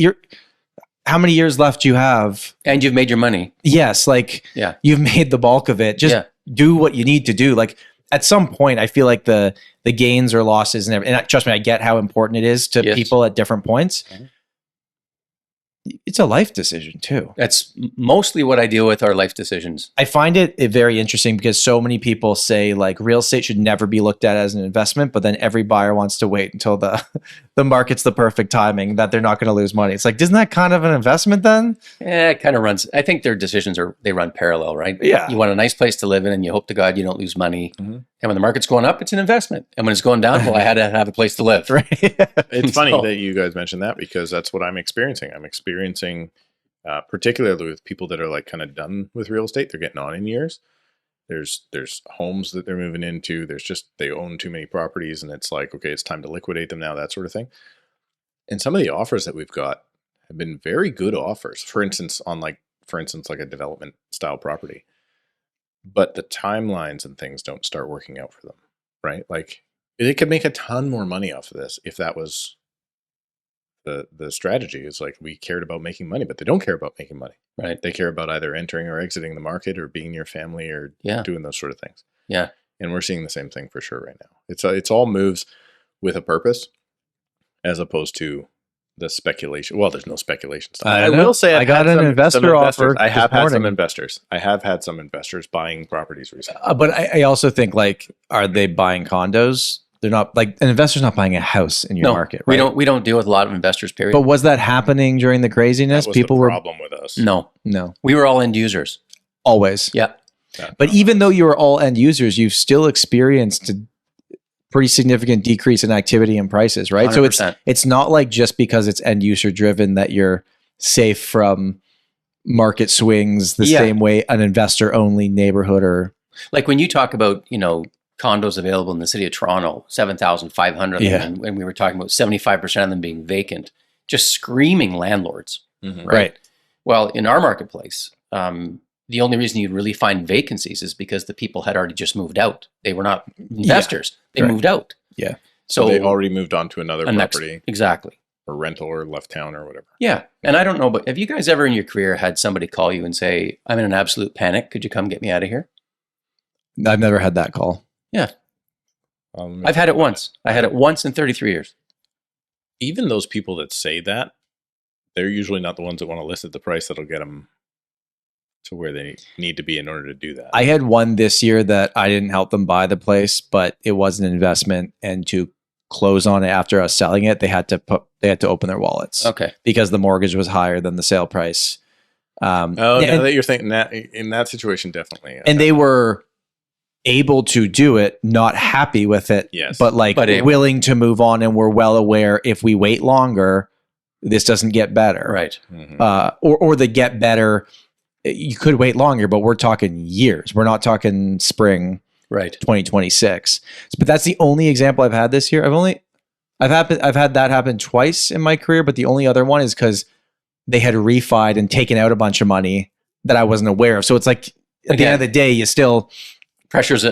how many years left do you have? And you've made your money. Yes, like Yeah. you've made the bulk of it. Just Yeah. do what you need to do. Like at some point, I feel like the gains or losses and everything. And trust me, I get how important it is to Yes. people at different points. Mhm. It's a life decision too. That's mostly what I deal with are life decisions. I find it very interesting because so many people say like real estate should never be looked at as an investment, but then every buyer wants to wait until the market's the perfect timing that they're not going to lose money. It's like, isn't that kind of an investment then? Yeah, it kind of runs. I think their decisions they run parallel, right? Yeah. You want a nice place to live in and you hope to God you don't lose money. Mhm. And when the market's going up, it's an investment. And when it's going down, well, I had to have a place to live. Right. It's funny So- that you guys mentioned that because that's what I'm experiencing. I'm experiencing, particularly with people that are like kind of done with real estate. They're getting on in years. There's homes that they're moving into. There's just, they own too many properties and it's like, okay, it's time to liquidate them now, that sort of thing. And some of the offers that we've got have been very good offers. For instance, like a development style property. But the timelines and things don't start working out for them, right? Like they could make a ton more money off of this if that was the strategy. Is like we cared about making money, but they don't care about making money. Right. They care about either entering or exiting the market or being near family or Yeah. doing those sort of things. Yeah. And we're seeing the same thing for sure right now. It's all moves with a purpose as opposed to the speculation. Well, there's no speculation stuff. I will say I've got had an investor offer I have this had some morning. investors. I have had some investors buying properties recently. But I also think like, are they buying condos? They're not like an investor's not buying a house in your No, market, right? we don't deal with a lot of investors, period. But was that happening during the craziness? That was People the were problem with us. no, no, we were all end users. always. Yeah. But even though you were all end users, you've still experienced a pretty significant decrease in activity and prices, right? 100%. So it's not like just because it's end user driven that you're safe from market swings the Yeah. same way an investor only neighborhood or Like when you talk about, condos available in the city of Toronto, 7,500, Yeah. and we were talking about 75% of them being vacant, just screaming landlords. Mhm. right. Well, in our marketplace, the only reason you'd really find vacancies is because the people had already just moved out. They were not investors. They correct. moved out. Yeah. So they already moved on to another a next- property exactly. or rental or left town or whatever. Yeah. And I don't know, but have you guys ever in your career had somebody call you and say, I'm in an absolute panic. Could you come get me out of here? I've never had that call. I've had it once. I had it once in 33 years. Even those people that say that, they're usually not the ones that want to list at the price that'll get them to where they need to be in order to do that. I had one this year that I didn't help them buy the place, but it was an investment, and to close on it after us selling it, they had to open their wallets Okay. because the mortgage was higher than the sale price. Oh, yeah, now and, that you're thinking that in that situation, definitely. and they were able to do it, not happy with it, Yes. but like But able. willing to move on, and we're well aware if we wait longer, this doesn't get better. Right. Mhm. Or the get better, you could wait longer, but we're talking years. We're not talking spring Right. 2026. But that's the only example I've had this year. I've had that happen twice in my career, but the only other one is because they had refied and taken out a bunch of money that I wasn't aware of. So it's like at the end of the day, you still Pressures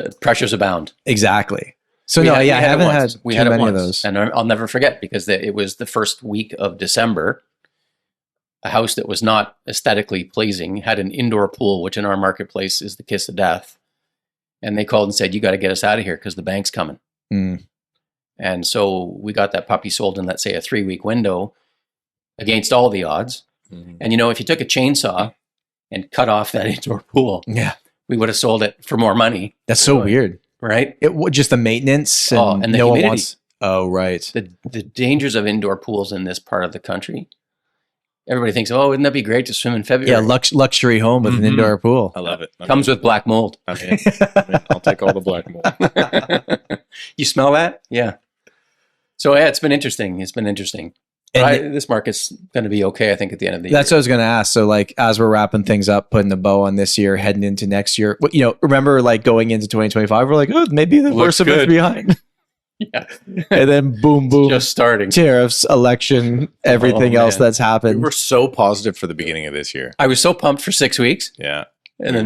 abound. exactly. So We no, had- yeah, we I had it haven't once. had We too had it many of once. those. And I'll never forget because it was the first week of December. A house that was not aesthetically pleasing had an indoor pool, which in our marketplace is the kiss of death. And they called and said, "You got to get us out of here because the bank's coming." Mm. And so we got that puppy sold in, let's say, a 3-week window against all the odds. Mhm. And if you took a chainsaw and cut off that indoor pool, Yeah, we would have sold it for more money, that's so Right. weird. right? Just the maintenance and, and the no one humidity. wants. Oh, right. The dangers of indoor pools in this part of the country. Everybody thinks, oh, wouldn't that be great to swim in February? Yeah, luxury home with an Mhm. indoor pool. I love it. Comes with black mold. I'm in. I'm in. I'll take all the black mold. You smell that? Yeah. So yeah, it's been interesting. It's been interesting. But And this market's going to be okay, I think, at the end of the that's what year. I was going to ask. So, like, as we're wrapping things up, putting the bow on this year, heading into next year, remember, like, going into 2025, we're like, oh, maybe the Looks worst of it's good. behind. Yeah. And then boom, boom, Just starting. tariffs, election, everything else man. that's We happened. were so positive for the beginning of this year. I was so pumped for 6 weeks, Yeah. and then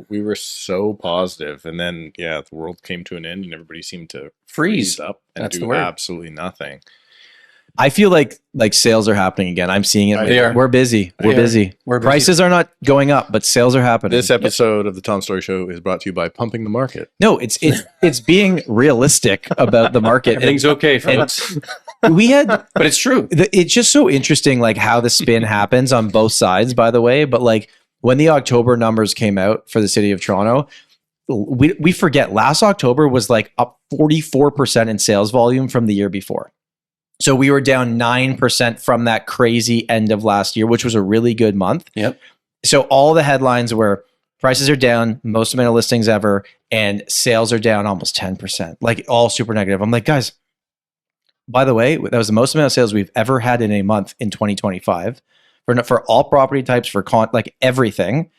we were so positive, and then the world came to an end, and everybody seemed to freeze. up and That's do the word. absolutely nothing. I feel like sales are happening again. I'm seeing it. They are. We're busy. We're busy. Prices are not going up, but sales are happening. This episode of the Tom Storey Show is brought to you by Pumping the Market. No, it's being realistic about the market. Everything's okay, folks. But it's true. It's just so interesting, like how the spin happens on both sides, by the way. But like when the October numbers came out for the city of Toronto, we forget last October was like up 44% in sales volume from the year before. So we were down 9% from that crazy end of last year, which was a really good month. Yep. So all the headlines were prices are down, most amount of listings ever, and sales are down almost 10%, like all super negative. I'm like, guys, by the way, that was the most amount of sales we've ever had in a month in 2025 for all property types, for like everything.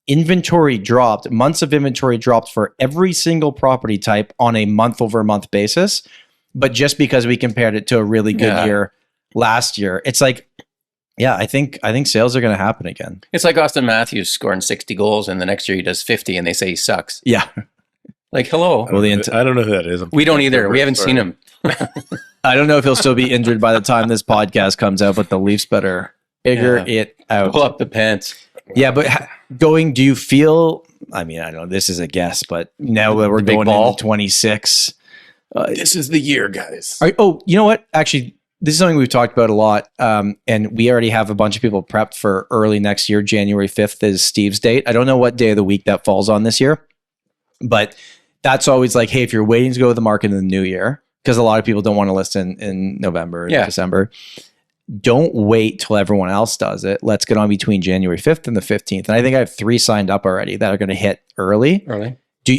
Inventory dropped, months of inventory dropped for every single property type on a month over month basis. But just because we compared it to a really good year last year, it's like, yeah, I think sales are going to happen again. It's like Austin Matthews scoring 60 goals and the next year he does 50 and they say he sucks. Yeah. Like, hello. Well, I don't know who that is. We don't either. We haven't seen him. I don't know if he'll still be injured by the time this podcast comes out, but the Leafs better figure it out. Pull up the pants. Yeah, but do you feel, I mean, I don't know, this is a guess, but now that we're going into 26. This is the year, guys. You know what? Actually, this is something we've talked about a lot. And we already have a bunch of people prepped for early next year. January 5th is Steve's date. I don't know what day of the week that falls on this year, but that's always like, hey, if you're waiting to go to the market in the new year, because a lot of people don't want to list in November, December, don't wait till everyone else does it. Let's get on between January 5th and the 15th. And I think I have 3 signed up already that are going to hit early.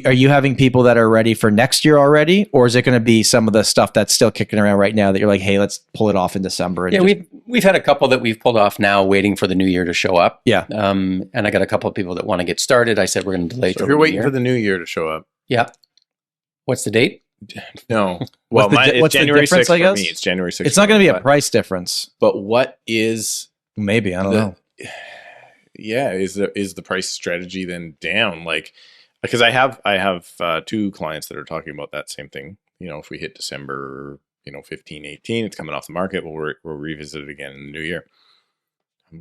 Are you having people that are ready for next year already? Or is it going to be some of the stuff that's still kicking around right now that you're like, hey, let's pull it off in December? And we've had a couple that we've pulled off now waiting for the new year to show up. Yeah. And I got a couple of people that want to get started. I said, we're going to delay. So if you're waiting for the new year to show up. Yeah. What's the date? No. Well, it's January 6th for me. It's January 6th. It's not going to be a price difference. But what is... Maybe, I don't know. Yeah. Is the price strategy then down? Like... Because I have 2 clients that are talking about that same thing. You know, if we hit December, 15, 18, it's coming off the market. We'll revisit it again in the new year.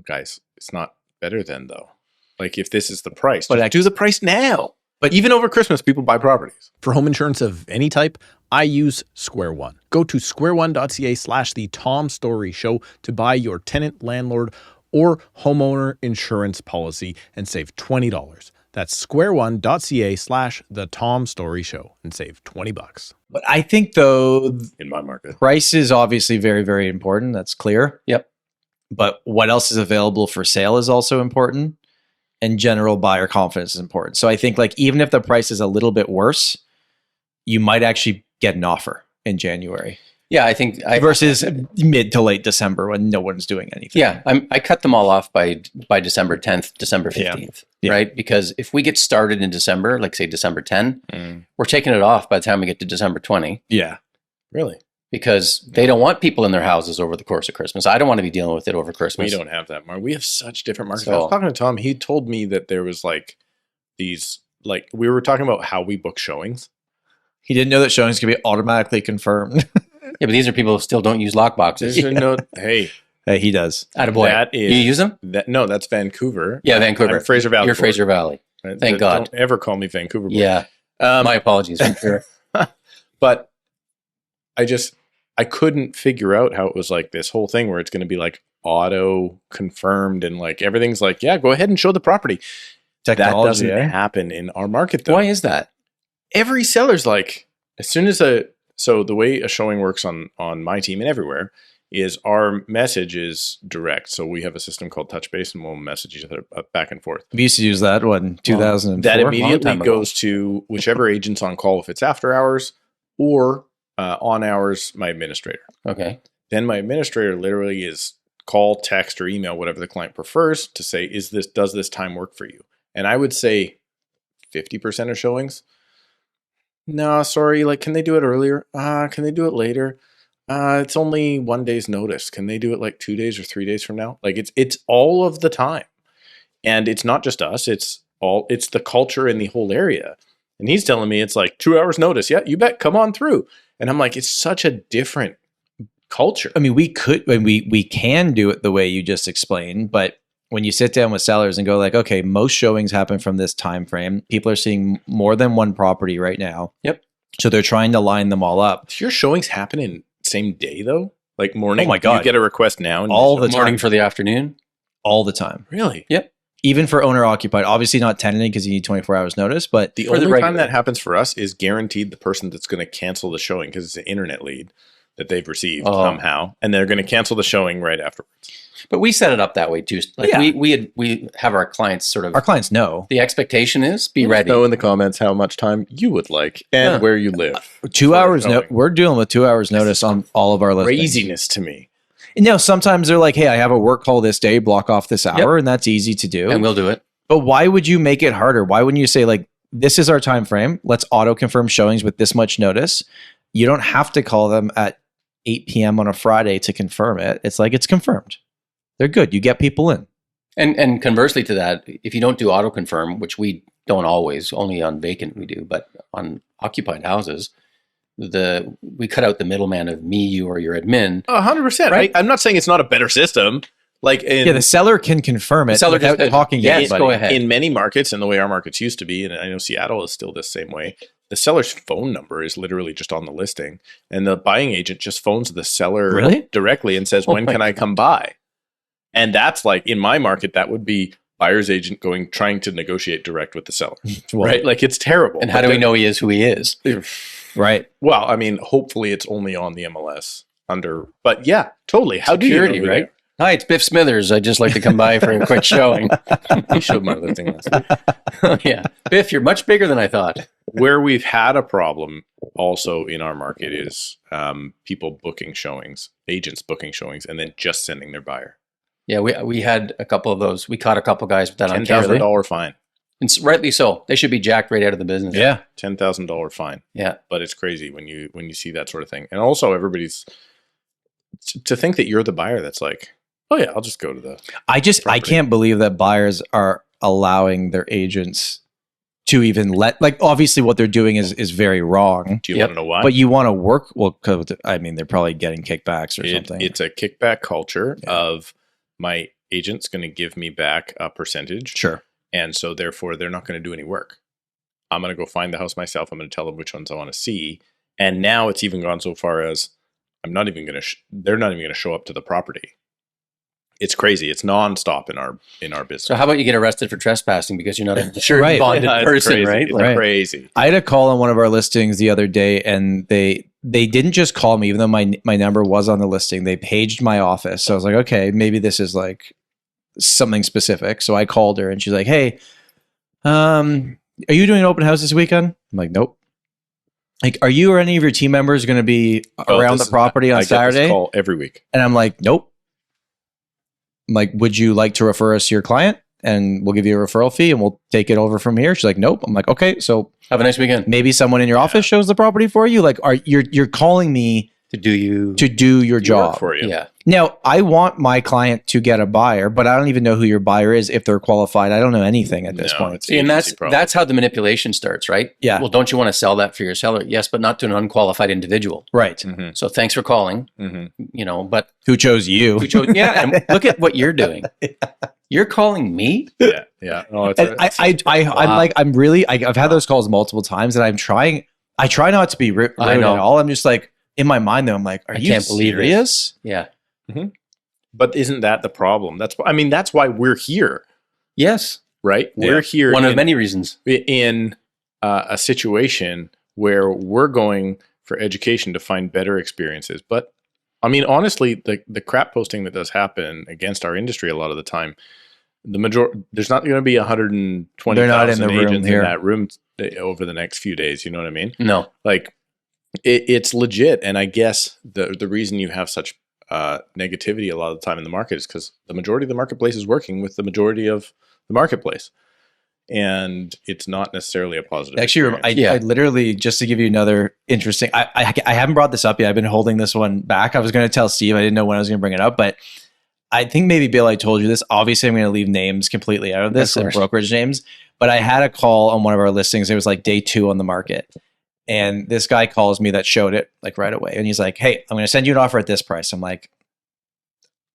Guys, it's not better then though. Like if this is the price, but do the price now. But even over Christmas, people buy properties. For home insurance of any type, I use Square One. Go to squareone.ca/the Tom Storey Show to buy your tenant, landlord, or homeowner insurance policy and save $20. That's squareone.ca/the Tom Storey Show and save $20. But I think though, In my market. price is obviously very, very important. That's clear. Yep. But what else is available for sale is also important. And general buyer confidence is important. So I think like even if the price is a little bit worse, you might actually get an offer in January. Yeah, I think versus mid to late December when no one's doing anything. Yeah, I cut them all off by December 10th, December 15th, right? Because if we get started in December, like say December 10, we're taking it off by the time we get to December 20. Yeah. Really? Because they don't want people in their houses over the course of Christmas. I don't want to be dealing with it over Christmas. We don't have that, Mark. We have such different markets. So, I was talking to Tom. He told me that there was like these, like we were talking about how we book showings. He didn't know that showings could be automatically confirmed. Yeah, but these are people who still don't use lockboxes. Hey, he does. Attaboy. That is, you use them? No, that's Vancouver. Yeah, Vancouver. I'm Fraser Valley. You're Fraser Valley. Thank God. Don't ever call me Vancouver. Boy. Yeah. My apologies. For sure. But I couldn't figure out how it was like this whole thing where it's going to be like auto confirmed and like everything's like, yeah, go ahead and show the property. Technology, that doesn't happen in our market though. Why is that? Every seller's like, as soon as so the way a showing works on my team and everywhere is our message is direct. So we have a system called Touchbase and we'll message each other back and forth. We used to use that one, 2004. That immediately goes to whichever agent's on call if it's after hours or on hours, my administrator. Okay. Then my administrator literally is call, text, or email, whatever the client prefers to say, does this time work for you? And I would say 50% of showings. No, sorry. Like, can they do it earlier? Can they do it later? It's only 1 day's notice. Can they do it like 2 days or 3 days from now? Like it's all of the time. And it's not just us. It's the culture in the whole area. And he's telling me it's like 2 hours notice. Yeah, you bet. Come on through. And I'm like, it's such a different culture. I mean, we can do it the way you just explained, but when you sit down with sellers and go like, okay, most showings happen from this time frame. People are seeing more than one property right now. Yep. So they're trying to line them all up. Do your showings happen in same day though? Like morning? Oh my Do you God. get a request now? And All the Morning time. for the afternoon. All the time. Really? Yep. Even for owner occupied, obviously not tenanted because you need 24 hours notice, but The For the only time regular. that happens for us is guaranteed the person that's going to cancel the showing because it's an internet lead that they've received Oh. somehow, and they're going to cancel the showing right afterwards. But we set it up that way too. Like Yeah. we have our clients sort of. our clients know. The expectation is be ready. Know in the comments how much time you would like and Yeah. where you live. 2 For hours. showing. We're dealing with 2 hours notice on all of our listings. Craziness to me. No, sometimes they're like, hey, I have a work call this day, block off this hour, and that's easy to do. And we'll do it. But why would you make it harder? Why wouldn't you say like, this is our time frame. Let's auto confirm showings with this much notice. You don't have to call them at 8 p.m. on a Friday to confirm it. It's like it's confirmed. They're good. You get people in. And conversely to that, if you don't do auto confirm, which we don't always, only on vacant we do, but on occupied houses, we cut out the middleman of me, you, or your admin. 100%. Right. I'm not saying it's not a better system. Like in, Yeah, the seller can confirm it The seller without just- talking to yes, anybody. go ahead. in many markets and the way our markets used to be, and I know Seattle is still the same way, the seller's phone number is literally just on the listing, and the buying agent just phones the seller Really? directly and says, Oh when my can I come by? And that's like, in my market, that would be buyer's agent trying to negotiate direct with the seller, Well, right? Like it's terrible. And how do we know he is who he is? Right. Well, I mean, hopefully it's only on the MLS but yeah, totally. How Security, do you know right? Hi, it's Biff Smithers. I'd just like to come by for a quick showing. You showed my listing last night. Yeah. Biff, you're much bigger than I thought. Where we've had a problem also in our market is people booking showings, agents booking showings, and then just sending their buyer. Yeah, we had a couple of those. We caught a couple guys with that on camera. $10,000 fine. And rightly so. They should be jacked right out of the business. Yeah. $10,000 fine. Yeah. But it's crazy when you see that sort of thing. And also everybody's to think that you're the buyer that's like, oh yeah, I'll just go to the I property. can't believe that buyers are allowing their agents to even like, obviously what they're doing is very wrong, Do you Yep. want to know why? but you want to work. Well, 'cause, I mean, they're probably getting kickbacks or something. It's a kickback culture of my agent's going to give me back a percentage. Sure. And so therefore they're not going to do any work. I'm going to go find the house myself. I'm going to tell them which ones I want to see. And now it's even gone so far as I'm not even going to, they're not even going to show up to the property. It's crazy. It's nonstop in our business. So how about you get arrested for trespassing because you're not a sure Right. bonded Yeah, it's person, crazy. right? It's Like, Right. crazy. I had a call on one of our listings the other day, and they didn't just call me, even though my number was on the listing. They paged my office. So I was like, okay, maybe this is like something specific. So I called her, and she's like, hey, are you doing an open house this weekend? I'm like, nope. Like, are you or any of your team members going to be around the property on I get Saturday? this call every week. And I'm like, nope. I'm like, would you like to refer us to your client? And we'll give you a referral fee and we'll take it over from here. She's like, nope. I'm like, okay, so have a nice weekend. maybe someone in your office shows the property for you. Like, you're calling me To do you. to do your Work job. for you. Yeah. Now, I want my client to get a buyer, but I don't even know who your buyer is if they're qualified. I don't know anything at this No, point. it's See, and agency problem. that's how the manipulation starts, right? Yeah. Well, don't you want to sell that for your seller? Yes, but not to an unqualified individual. Right. Mhm, So thanks for calling, mhm. but Who chose you? we chose, yeah, and look at what you're doing. You're calling me? Yeah, yeah. No, it's And I'm Wow. like, I've had those calls multiple times, and I try not to be rude I at know. all. I'm just like, in my mind though, I'm like, are I you can't believe this. serious? Yeah. But isn't that the problem? That's why we're here, Yes. right? Yeah. We're here One of in- many reasons. in a situation where we're going for education to find better experiences. But I mean, honestly, the crap posting that does happen against our industry a lot of the time, there's not going to be 120,000 They're not in the room agents here. in that room over the next few days. You know what I mean? No. Like it's legit. And I guess the reason you have such negativity a lot of the time in the market is because the majority of the marketplace is working with the majority of the marketplace. And it's not necessarily a positive. Actually, experience. I literally, just to give you another interesting, I haven't brought this up yet. I've been holding this one back. I was going to tell Steve, I didn't know when I was going to bring it up, but I think maybe Bill, I told you this. Obviously, I'm going to leave names completely out of this Of and course. brokerage names. But I had a call on one of our listings. It was like day 2 on the market. And this guy calls me that showed it like right away. And he's like, hey, I'm going to send you an offer at this price. I'm like,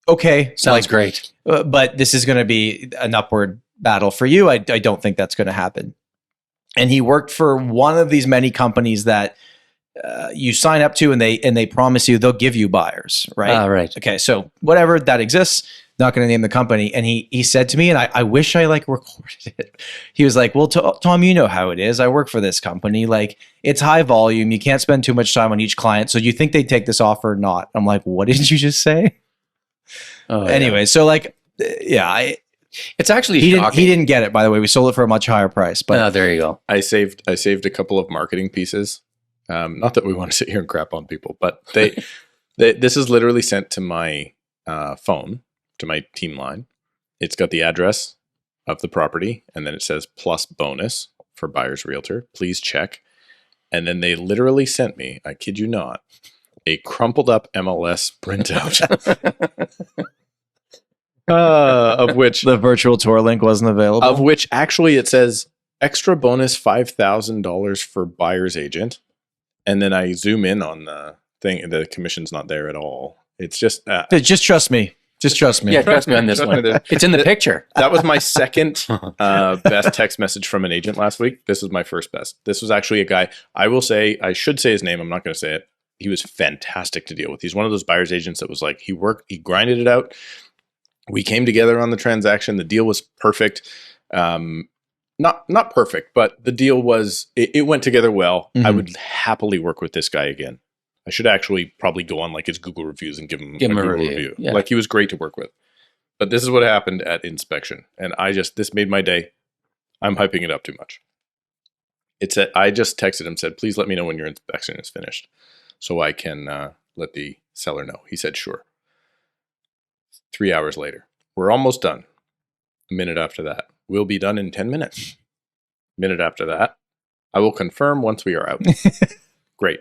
okay. Sounds great. But this is going to be an upward battle for you. I don't think that's going to happen. And he worked for one of these many companies that you sign up to, and they promise you they'll give you buyers, right? Right. Okay, so whatever that exists, not going to name the company. And he said to me, and I wish I like recorded it. He was like, well, Tom, you know how it is. I work for this company. Like, it's high volume. You can't spend too much time on each client. So you think they take this offer or not? I'm like, what did you just say? Oh, anyway, so like, yeah, it's actually he shocking. didn't get it, by the way. We sold it for a much higher price. But There you go. I saved a couple of marketing pieces. Not that we want to sit here and crap on people, but this is literally sent to my phone, to my team line. It's got the address of the property, and then it says plus bonus for buyer's realtor. Please check. And then they literally sent me, I kid you not, a crumpled up MLS printout. Of which the virtual tour link wasn't available. Of which actually it says extra bonus $5,000 for buyer's agent. And then I zoom in on the thing. The commission's not there at all. It's just just trust me. Just trust me. Yeah, trust me on this one. It's in the picture. That was my second best text message from an agent last week. This was my first best. This was actually a guy. I should say his name. I'm not going to say it. He was fantastic to deal with. He's one of those buyer's agents that was like, he grinded it out. We came together on the transaction. The deal was perfect. Not perfect, but the deal was, it went together well. I would happily work with this guy again. I should actually probably go on like his Google reviews and give him a Google review. Yeah. Like, he was great to work with. But this is what happened at inspection. And this made my day. I'm hyping it up too much. I just texted him, said, please let me know when your inspection is finished so I can let the seller know. He said, sure. 3 hours later, we're almost done. A minute after that, we'll be done in 10 minutes. Minute after that, I will confirm once we are out. Great.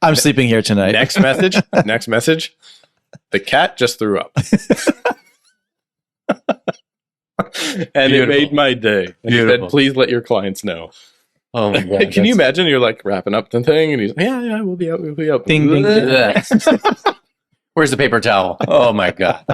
I'm sleeping here tonight. Next message. The cat just threw up. And Beautiful. It made my day. And he said, please let your clients know. Oh my God. Can you imagine? You're like wrapping up the thing and he's like, yeah, we'll be out. Ding, ding, ding. Where's the paper towel? Oh my God.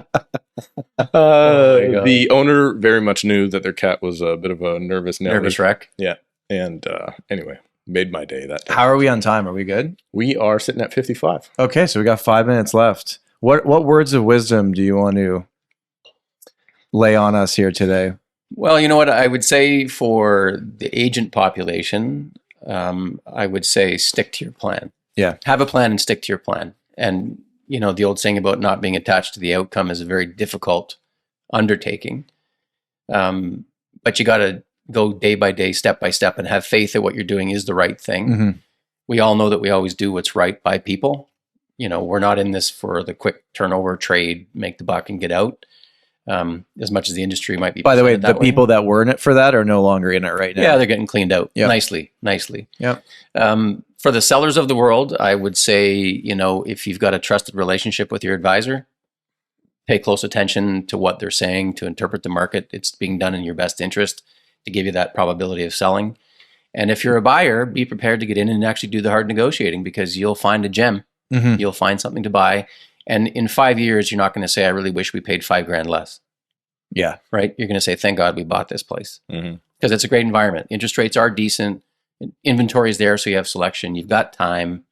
The owner very much knew that their cat was a bit of a nervous wreck. Yeah. And anyway, made my day that day. How are we on time? Are we good? We are sitting at 55. Okay, so we got 5 minutes left. What words of wisdom do you want to lay on us here today? Well, you know what? I would say for the agent population, I would say stick to your plan. Yeah. Have a plan and stick to your plan. And, you know, the old saying about not being attached to the outcome is a very difficult undertaking. But you got to go day by day, step by step, and have faith that what you're doing is the right thing. Mm-hmm. We all know that we always do what's right by people. You know, we're not in this for the quick turnover trade, make the buck and get out. As much as the industry might be. By the way, the people that were in it for that are no longer in it right now. Yeah, they're getting cleaned out. Yep. Nicely. Yeah. For the sellers of the world, I would say, you know, if you've got a trusted relationship with your advisor, pay close attention to what they're saying to interpret the market. It's being done in your best interest to give you that probability of selling. And if you're a buyer, be prepared to get in and actually do the hard negotiating, because you'll find a gem. Mm-hmm. You'll find something to buy. And in 5 years, you're not going to say, I really wish we paid $5,000 less. Yeah. Right? You're going to say, thank God we bought this place. Mm-hmm. Because it's a great environment. Interest rates are decent. Inventory is there, so you have selection. You've got time.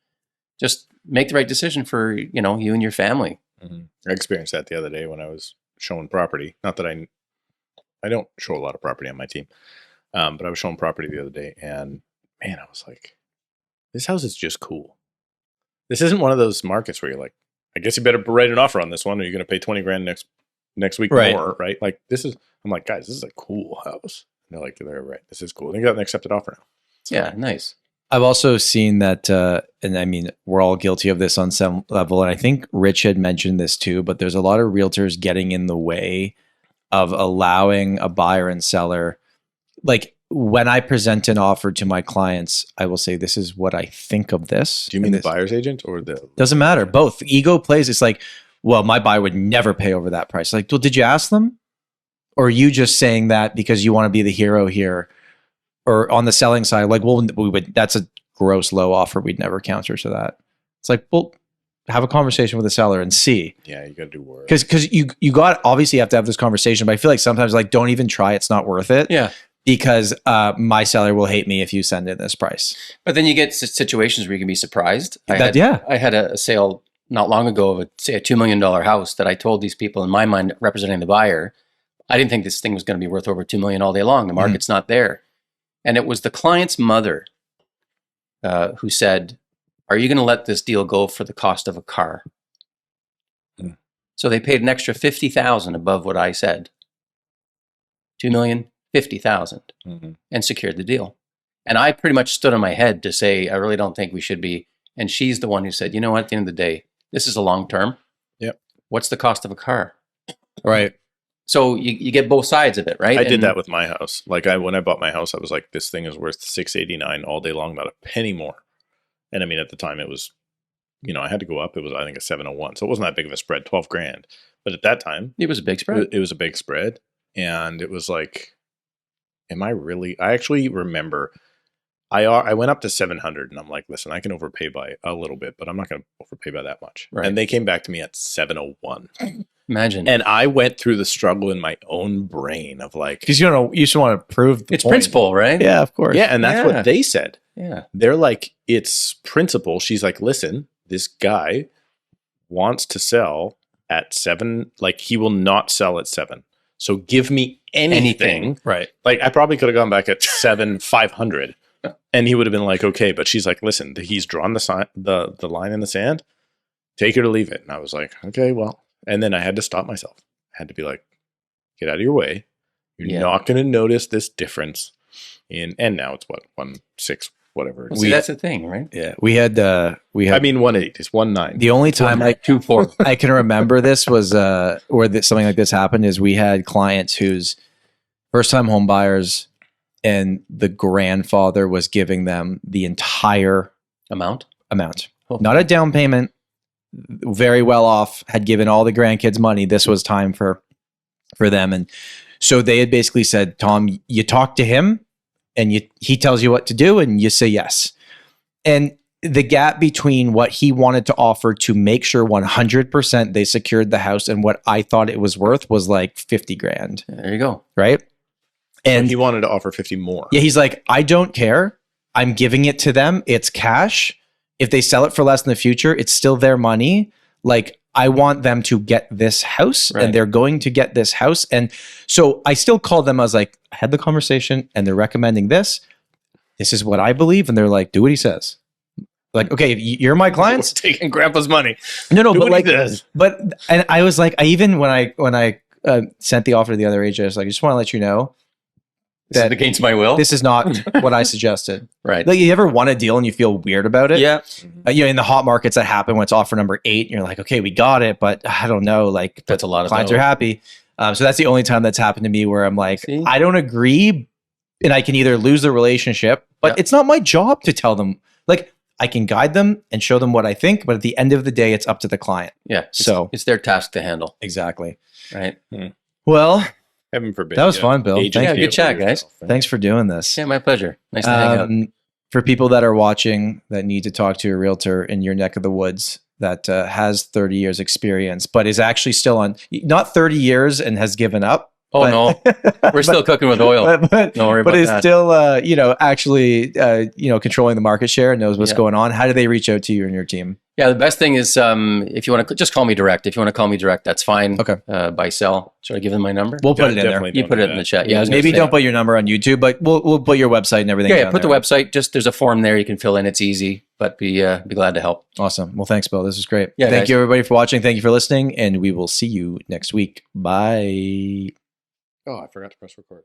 Just make the right decision for, you know, you and your family. Mm-hmm. I experienced that the other day when I was showing property. Not that I don't show a lot of property on my team, but I was showing property the other day, and man, I was like, this house is just cool. This isn't one of those markets where you're like, I guess you better write an offer on this one, or you're going to pay $20,000 next week Right. more, right? Like I'm like, guys, this is a cool house. And they're like, they're right. This is cool. They got an accepted offer now. So, Yeah, nice. I've also seen that, and I mean, we're all guilty of this on some level, and I think Rich had mentioned this too, but there's a lot of realtors getting in the way of allowing a buyer and seller. Like, when I present an offer to my clients, I will say, this is what I think of this. Do you mean and the buyer's agent or the... Doesn't matter. Both. Ego plays. It's like, well, my buyer would never pay over that price. Like, well, did you ask them? Or are you just saying that because you want to be the hero here? Or on the selling side, like, well, that's a gross low offer, we'd never counter to that. It's like, well, have a conversation with the seller and see. Yeah, you got to do work. Because you obviously have to have this conversation, but I feel like sometimes like don't even try. It's not worth it. Yeah. Because my seller will hate me if you send in this price. But then you get situations where you can be surprised. I had a sale not long ago of say a $2 million house that I told these people in my mind representing the buyer, I didn't think this thing was going to be worth over $2 million all day long. The market's not there. And it was the client's mother who said, are you going to let this deal go for the cost of a car? So they paid an extra $50,000 above what I said. $2,050,000 and secured the deal. And I pretty much stood on my head to say, I really don't think we should be. And she's the one who said, you know what, at the end of the day, this is a long term. Yep. What's the cost of a car? Right. So you get both sides of it, right? I did that with my house. Like when I bought my house, I was like, this thing is worth $689 all day long, not a penny more. And I mean, at the time it was, I had to go up. It was, I think, a 701. So it wasn't that big of a spread, 12 grand. But at that time, it was a big spread. It was a big spread. And it was like, I actually remember I went up to 700 and I'm like, listen, I can overpay by a little bit, but I'm not going to overpay by that much. Right. And they came back to me at 701. Imagine. And I went through the struggle in my own brain of like, because you just want to prove it's principle, right? Yeah, of course. Yeah, and that's what they said. Yeah. They're like, it's principle. She's like, listen, this guy wants to sell at 7. Like, he will not sell at 7. So give me anything. Right. Like, I probably could have gone back at 7,500 and he would have been like, okay. But she's like, listen, he's drawn the line in the sand. Take it or leave it. And I was like, okay, well. And then I had to stop myself. I had to be like, get out of your way. You're not going to notice this difference and now it's what, 1.6, whatever. Well, see, that's the thing, right? Yeah. We had, I mean, 1.8 is 1.9. The only time 2.4 I can remember this was, where something like this happened is we had clients whose first time home buyers and the grandfather was giving them the entire amount. Oh. Not a down payment, very well off, had given all the grandkids money. This was time for them. And so they had basically said, Tom, you talk to him and he tells you what to do and you say yes. And the gap between what he wanted to offer to make sure 100% they secured the house and what I thought it was worth was like 50 grand. There you go. Right. And he wanted to offer 50 more. Yeah. He's like, I don't care. I'm giving it to them. It's cash. If they sell it for less in the future, it's still their money. Like, I want them to get this house and they're going to get this house. And so I still called them. I was like, I had the conversation and they're recommending this. This is what I believe. And they're like, do what he says. Like, okay, you're my clients. Taking grandpa's money. No, but like, and I was like, when I sent the offer to the other agent, I was like, I just want to let you know that is against my will. This is not what I suggested. Right. Like, you ever want a deal and you feel weird about it? Yeah. In the hot markets that happen when it's offer number 8, and you're like, okay, we got it, but I don't know. Like, that's a lot of clients are happy. So that's the only time that's happened to me where I'm like, I don't agree, and I can either lose the relationship, but it's not my job to tell them. Like, I can guide them and show them what I think, but at the end of the day, it's up to the client. Yeah. So it's their task to handle. Exactly. Right. Well, heaven forbid. That was fun, Bill. Thank you. Good chat, guys. Thanks for doing this. Yeah, my pleasure. Nice to hang out. For people that are watching that need to talk to a realtor in your neck of the woods that has 30 years experience, but is actually still on, not 30 years and has given up. Oh, no. We're still cooking with oil. Don't worry about that. But is still, actually, controlling the market share and knows what's going on. How do they reach out to you and your team? Yeah, the best thing is if you want to just call me direct. If you want to call me direct, that's fine. Okay. By cell. Should I give them my number? We'll put it in there. You put it in the chat. Yeah. Maybe don't put your number on YouTube, but we'll put your website and everything. Yeah, put the website. Just there's a form there you can fill in. It's easy, but be glad to help. Awesome. Well, thanks, Bill. This was great. Yeah, Thank you, everybody, for watching. Thank you for listening, and we will see you next week. Bye. Oh, I forgot to press record.